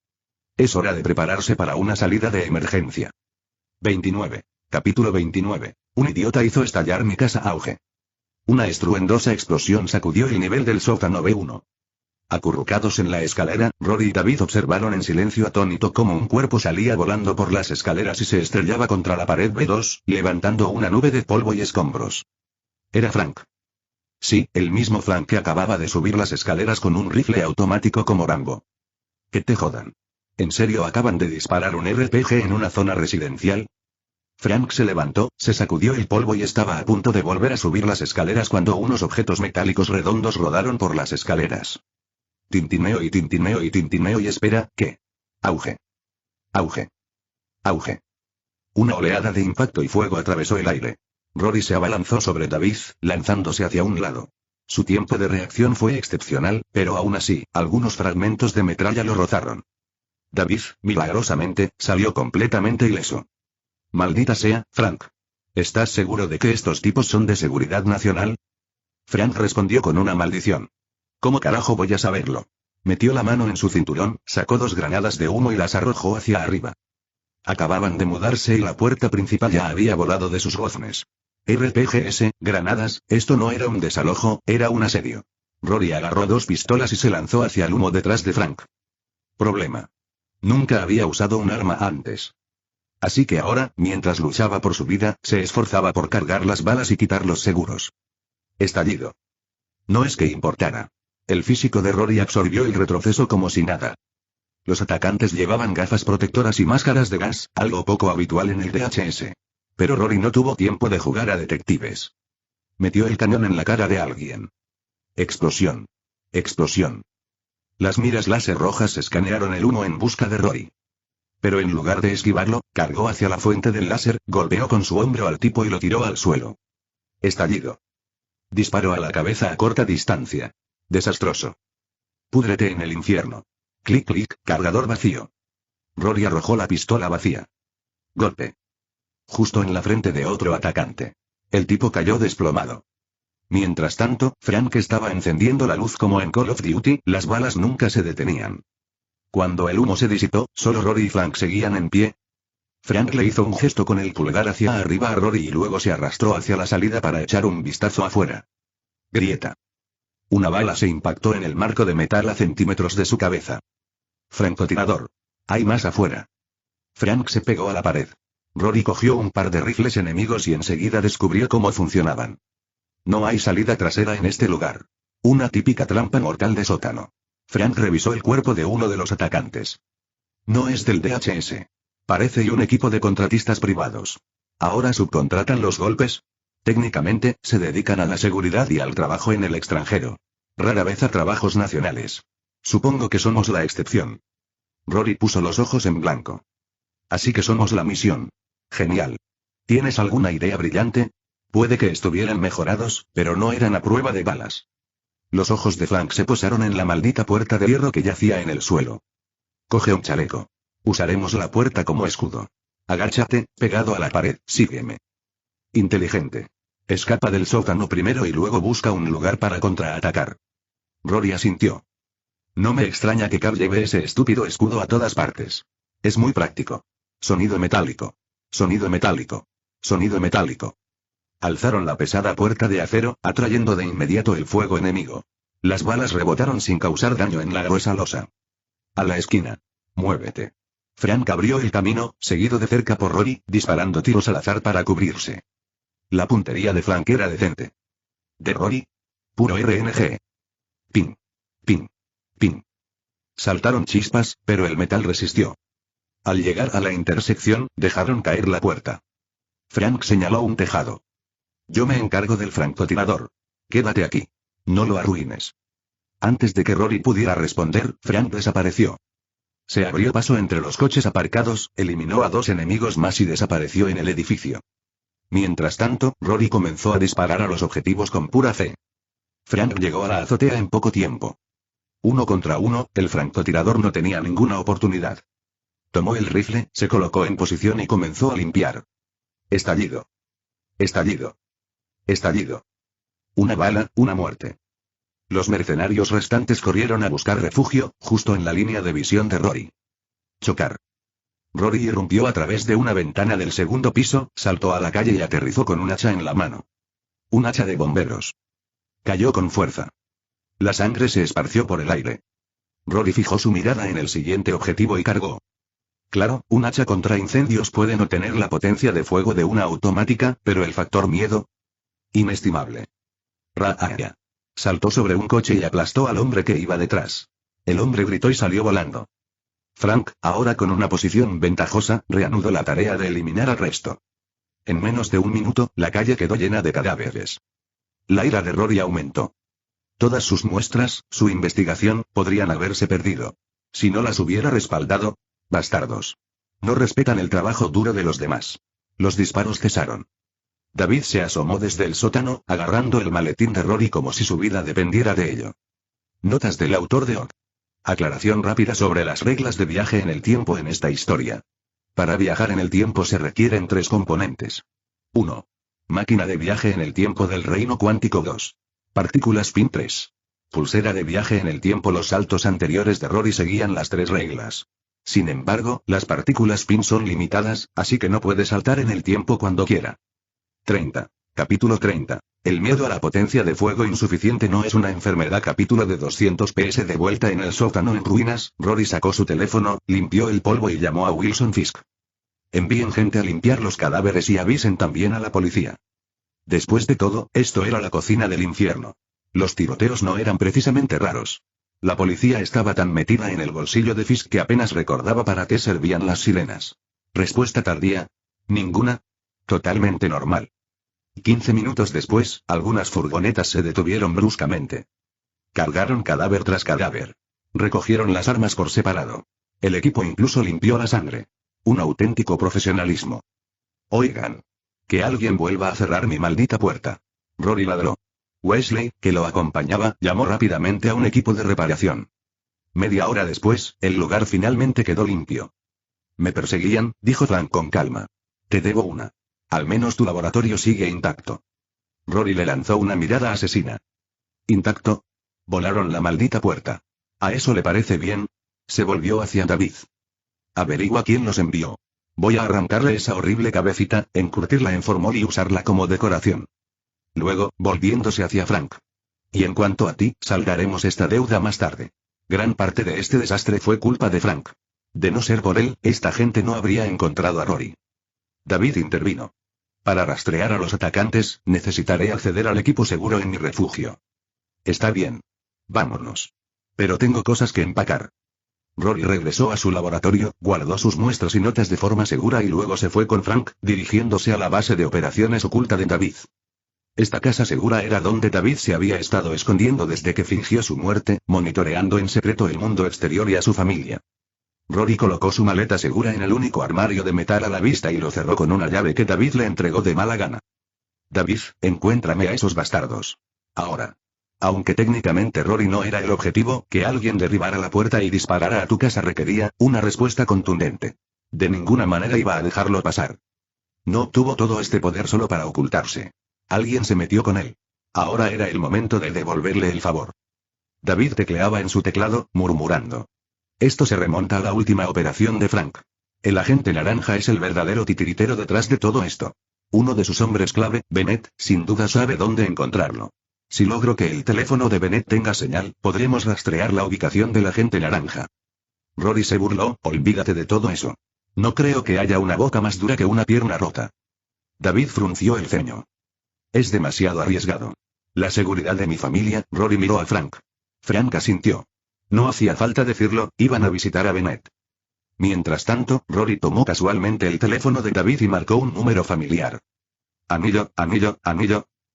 Es hora de prepararse para una salida de emergencia. 29. Capítulo 29. Un idiota hizo estallar mi casa. Auge. Una estruendosa explosión sacudió el nivel del sótano B1. Acurrucados en la escalera, Rory y David observaron en silencio atónito cómo un cuerpo salía volando por las escaleras y se estrellaba contra la pared B2, levantando una nube de polvo y escombros. Era Frank. Sí, el mismo Frank que acababa de subir las escaleras con un rifle automático como Rambo. Que te jodan. ¿En serio acaban de disparar un RPG en una zona residencial? Frank se levantó, se sacudió el polvo y estaba a punto de volver a subir las escaleras cuando unos objetos metálicos redondos rodaron por las escaleras. Tintineo y tintineo y tintineo y espera, ¿qué? Auge. Auge. Auge. Una oleada de impacto y fuego atravesó el aire. Rory se abalanzó sobre David, lanzándose hacia un lado. Su tiempo de reacción fue excepcional, pero aún así, algunos fragmentos de metralla lo rozaron. David, milagrosamente, salió completamente ileso. Maldita sea, Frank. ¿Estás seguro de que estos tipos son de seguridad nacional? Frank respondió con una maldición. ¿Cómo carajo voy a saberlo? Metió la mano en su cinturón, sacó 2 granadas de humo y las arrojó hacia arriba. Acababan de mudarse y la puerta principal ya había volado de sus goznes. RPGs, granadas, esto no era un desalojo, era un asedio. Rory agarró 2 pistolas y se lanzó hacia el humo detrás de Frank. Problema. Nunca había usado un arma antes. Así que ahora, mientras luchaba por su vida, se esforzaba por cargar las balas y quitar los seguros. Estallido. No es que importara. El físico de Rory absorbió el retroceso como si nada. Los atacantes llevaban gafas protectoras y máscaras de gas, algo poco habitual en el DHS. Pero Rory no tuvo tiempo de jugar a detectives. Metió el cañón en la cara de alguien. Explosión. Explosión. Las miras láser rojas escanearon el humo en busca de Rory. Pero en lugar de esquivarlo, cargó hacia la fuente del láser, golpeó con su hombro al tipo y lo tiró al suelo. Estallido. Disparó a la cabeza a corta distancia. Desastroso. Púdrete en el infierno. Clic clic, cargador vacío. Rory arrojó la pistola vacía. Golpe. Justo en la frente de otro atacante. El tipo cayó desplomado. Mientras tanto, Frank estaba encendiendo la luz como en Call of Duty, las balas nunca se detenían. Cuando el humo se disipó, solo Rory y Frank seguían en pie. Frank le hizo un gesto con el pulgar hacia arriba a Rory y luego se arrastró hacia la salida para echar un vistazo afuera. Grieta. Una bala se impactó en el marco de metal a centímetros de su cabeza. Francotirador. Hay más afuera. Frank se pegó a la pared. Rory cogió un par de rifles enemigos y enseguida descubrió cómo funcionaban. No hay salida trasera en este lugar. Una típica trampa mortal de sótano. Frank revisó el cuerpo de uno de los atacantes. No es del DHS. Parece un equipo de contratistas privados. ¿Ahora subcontratan los golpes? Técnicamente, se dedican a la seguridad y al trabajo en el extranjero. Rara vez a trabajos nacionales. Supongo que somos la excepción. Rory puso los ojos en blanco. Así que somos la misión. Genial. ¿Tienes alguna idea brillante? Puede que estuvieran mejorados, pero no eran a prueba de balas. Los ojos de Frank se posaron en la maldita puerta de hierro que yacía en el suelo. Coge un chaleco. Usaremos la puerta como escudo. Agáchate, pegado a la pared, sígueme. Inteligente. Escapa del sótano primero y luego busca un lugar para contraatacar. Rory asintió. No me extraña que Cap lleve ese estúpido escudo a todas partes. Es muy práctico. Sonido metálico. Sonido metálico. Sonido metálico. Alzaron la pesada puerta de acero, atrayendo de inmediato el fuego enemigo. Las balas rebotaron sin causar daño en la gruesa losa. A la esquina. Muévete. Frank abrió el camino, seguido de cerca por Rory, disparando tiros al azar para cubrirse. La puntería de Frank era decente. ¿De Rory? Puro RNG. Ping. Ping. Ping. Saltaron chispas, pero el metal resistió. Al llegar a la intersección, dejaron caer la puerta. Frank señaló un tejado. Yo me encargo del francotirador. Quédate aquí. No lo arruines. Antes de que Rory pudiera responder, Frank desapareció. Se abrió paso entre los coches aparcados, eliminó a 2 enemigos más y desapareció en el edificio. Mientras tanto, Rory comenzó a disparar a los objetivos con pura fe. Frank llegó a la azotea en poco tiempo. 1 contra 1, el francotirador no tenía ninguna oportunidad. Tomó el rifle, se colocó en posición y comenzó a limpiar. Estallido. Estallido. Estallido. Una bala, una muerte. Los mercenarios restantes corrieron a buscar refugio, justo en la línea de visión de Rory. Chocar. Rory irrumpió a través de una ventana del segundo piso, saltó a la calle y aterrizó con un hacha en la mano. Un hacha de bomberos. Cayó con fuerza. La sangre se esparció por el aire. Rory fijó su mirada en el siguiente objetivo y cargó. Claro, un hacha contra incendios puede no tener la potencia de fuego de una automática, pero el factor miedo. Inestimable. Raaya. Saltó sobre un coche y aplastó al hombre que iba detrás. El hombre gritó y salió volando. Frank, ahora con una posición ventajosa, reanudó la tarea de eliminar al resto. En menos de un minuto, la calle quedó llena de cadáveres. La ira de Rory aumentó. Todas sus muestras, su investigación, podrían haberse perdido. Si no las hubiera respaldado. Bastardos. No respetan el trabajo duro de los demás. Los disparos cesaron. David se asomó desde el sótano, agarrando el maletín de Rory como si su vida dependiera de ello. Notas del autor de OC. Aclaración rápida sobre las reglas de viaje en el tiempo en esta historia. Para viajar en el tiempo se requieren 3 componentes. 1. Máquina de viaje en el tiempo del reino cuántico. 2. Partículas PIN. 3. Pulsera de viaje en el tiempo. Los saltos anteriores de Rory seguían las 3 reglas. Sin embargo, las partículas PIN son limitadas, así que no puede saltar en el tiempo cuando quiera. 30. Capítulo 30. El miedo a la potencia de fuego insuficiente no es una enfermedad. Capítulo de 200 PS. De vuelta en el sótano en ruinas, Rory sacó su teléfono, limpió el polvo y llamó a Wilson Fisk. Envíen gente a limpiar los cadáveres y avisen también a la policía. Después de todo, esto era la cocina del infierno. Los tiroteos no eran precisamente raros. La policía estaba tan metida en el bolsillo de Fisk que apenas recordaba para qué servían las sirenas. Respuesta tardía. Ninguna. Totalmente normal. 15 minutos después, algunas furgonetas se detuvieron bruscamente. Cargaron cadáver tras cadáver. Recogieron las armas por separado. El equipo incluso limpió la sangre. Un auténtico profesionalismo. Oigan. Que alguien vuelva a cerrar mi maldita puerta. Rory ladró. Wesley, que lo acompañaba, llamó rápidamente a un equipo de reparación. Media hora después, el lugar finalmente quedó limpio. Me perseguían, dijo Frank con calma. Te debo una. Al menos tu laboratorio sigue intacto. Rory le lanzó una mirada asesina. ¿Intacto? Volaron la maldita puerta. ¿A eso le parece bien? Se volvió hacia David. Averigua quién los envió. Voy a arrancarle esa horrible cabecita, encurtirla en formol y usarla como decoración. Luego, volviéndose hacia Frank. Y en cuanto a ti, saldaremos esta deuda más tarde. Gran parte de este desastre fue culpa de Frank. De no ser por él, esta gente no habría encontrado a Rory. David intervino. Para rastrear a los atacantes, necesitaré acceder al equipo seguro en mi refugio. Está bien. Vámonos. Pero tengo cosas que empacar. Rory regresó a su laboratorio, guardó sus muestras y notas de forma segura y luego se fue con Frank, dirigiéndose a la base de operaciones oculta de David. Esta casa segura era donde David se había estado escondiendo desde que fingió su muerte, monitoreando en secreto el mundo exterior y a su familia. Rory colocó su maleta segura en el único armario de metal a la vista y lo cerró con una llave que David le entregó de mala gana. David, encuéntrame a esos bastardos. Ahora. Aunque técnicamente Rory no era el objetivo, que alguien derribara la puerta y disparara a tu casa requería una respuesta contundente. De ninguna manera iba a dejarlo pasar. No obtuvo todo este poder solo para ocultarse. Alguien se metió con él. Ahora era el momento de devolverle el favor. David tecleaba en su teclado, murmurando. Esto se remonta a la última operación de Frank. El agente naranja es el verdadero titiritero detrás de todo esto. Uno de sus hombres clave, Bennett, sin duda sabe dónde encontrarlo. Si logro que el teléfono de Bennett tenga señal, podremos rastrear la ubicación del agente naranja. Rory se burló, olvídate de todo eso. No creo que haya una boca más dura que una pierna rota. David frunció el ceño. Es demasiado arriesgado. La seguridad de mi familia. Rory miró a Frank. Frank asintió. No hacía falta decirlo, iban a visitar a Bennett. Mientras tanto, Rory tomó casualmente el teléfono de David y marcó un número familiar. Anillo.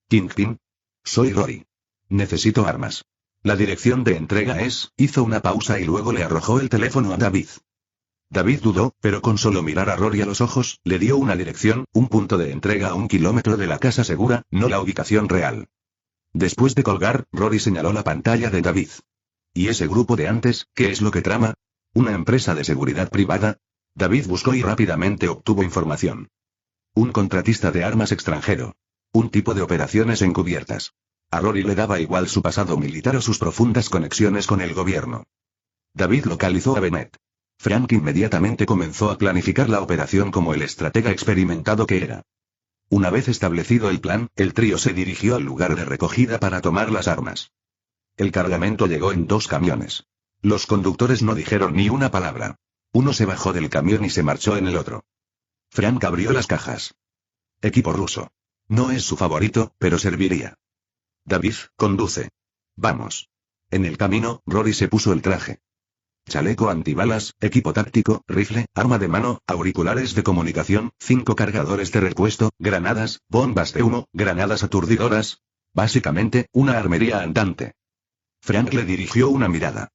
Kingpin. Soy Rory. Necesito armas. La dirección de entrega es. Hizo una pausa y luego le arrojó el teléfono a David. David dudó, pero con solo mirar a Rory a los ojos, le dio una dirección, un punto de entrega a 1 kilómetro de la casa segura, no la ubicación real. Después de colgar, Rory señaló la pantalla de David. ¿Y ese grupo de antes, qué es lo que trama? ¿Una empresa de seguridad privada? David buscó y rápidamente obtuvo información. Un contratista de armas extranjero. Un tipo de operaciones encubiertas. A Rory le daba igual su pasado militar o sus profundas conexiones con el gobierno. David localizó a Bennett. Frank inmediatamente comenzó a planificar la operación como el estratega experimentado que era. Una vez establecido el plan, el trío se dirigió al lugar de recogida para tomar las armas. El cargamento llegó en 2 camiones. Los conductores no dijeron ni una palabra. Uno se bajó del camión y se marchó en el otro. Frank abrió las cajas. Equipo ruso. No es su favorito, pero serviría. David, conduce. Vamos. En el camino, Rory se puso el traje. Chaleco antibalas, equipo táctico, rifle, arma de mano, auriculares de comunicación, 5 cargadores de repuesto, granadas, bombas de humo, granadas aturdidoras. Básicamente, una armería andante. Frank le dirigió una mirada.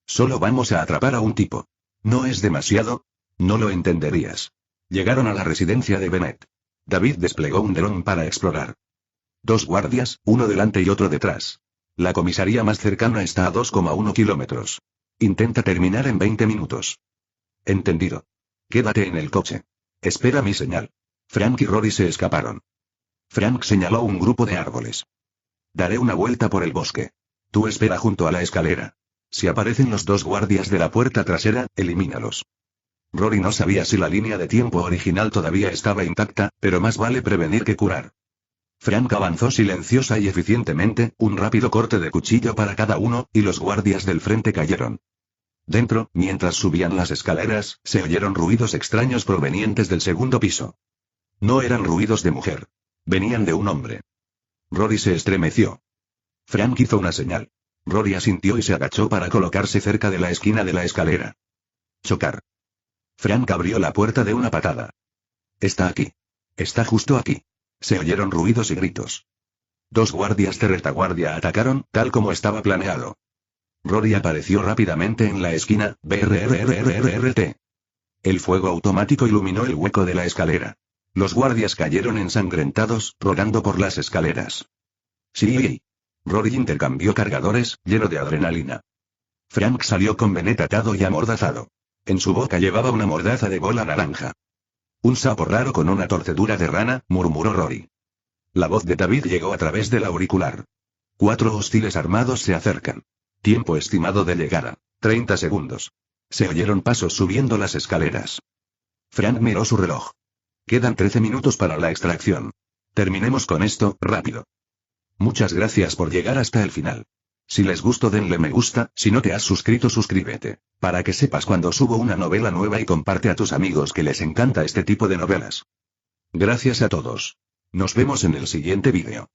Solo vamos a atrapar a un tipo. ¿No es demasiado? No lo entenderías. Llegaron a la residencia de Bennett. David desplegó un dron para explorar. 2 guardias, uno delante y otro detrás. La comisaría más cercana está a 2,1 kilómetros. Intenta terminar en 20 minutos. Entendido. Quédate en el coche. Espera mi señal. Frank y Rory se escaparon. Frank señaló un grupo de árboles. Daré una vuelta por el bosque. Tú espera junto a la escalera. Si aparecen los 2 guardias de la puerta trasera, elimínalos. Rory no sabía si la línea de tiempo original todavía estaba intacta, pero más vale prevenir que curar. Frank avanzó silenciosa y eficientemente, un rápido corte de cuchillo para cada uno, y los guardias del frente cayeron. Dentro, mientras subían las escaleras, se oyeron ruidos extraños provenientes del segundo piso. No eran ruidos de mujer. Venían de un hombre. Rory se estremeció. Frank hizo una señal. Rory asintió y se agachó para colocarse cerca de la esquina de la escalera. Chocar. Frank abrió la puerta de una patada. Está aquí. Está justo aquí. Se oyeron ruidos y gritos. 2 guardias de retaguardia atacaron, tal como estaba planeado. Rory apareció rápidamente en la esquina, BRRRRRT. El fuego automático iluminó el hueco de la escalera. Los guardias cayeron ensangrentados, rodando por las escaleras. Sí. Rory intercambió cargadores, lleno de adrenalina. Frank salió con Bennett atado y amordazado. En su boca llevaba una mordaza de bola naranja. Un sapo raro con una torcedura de rana, murmuró Rory. La voz de David llegó a través del auricular. 4 hostiles armados se acercan. Tiempo estimado de llegada, 30 segundos. Se oyeron pasos subiendo las escaleras. Frank miró su reloj. Quedan 13 minutos para la extracción. Terminemos con esto, rápido. Muchas gracias por llegar hasta el final. Si les gustó denle me gusta, si no te has suscrito suscríbete, para que sepas cuando subo una novela nueva y comparte a tus amigos que les encanta este tipo de novelas. Gracias a todos. Nos vemos en el siguiente vídeo.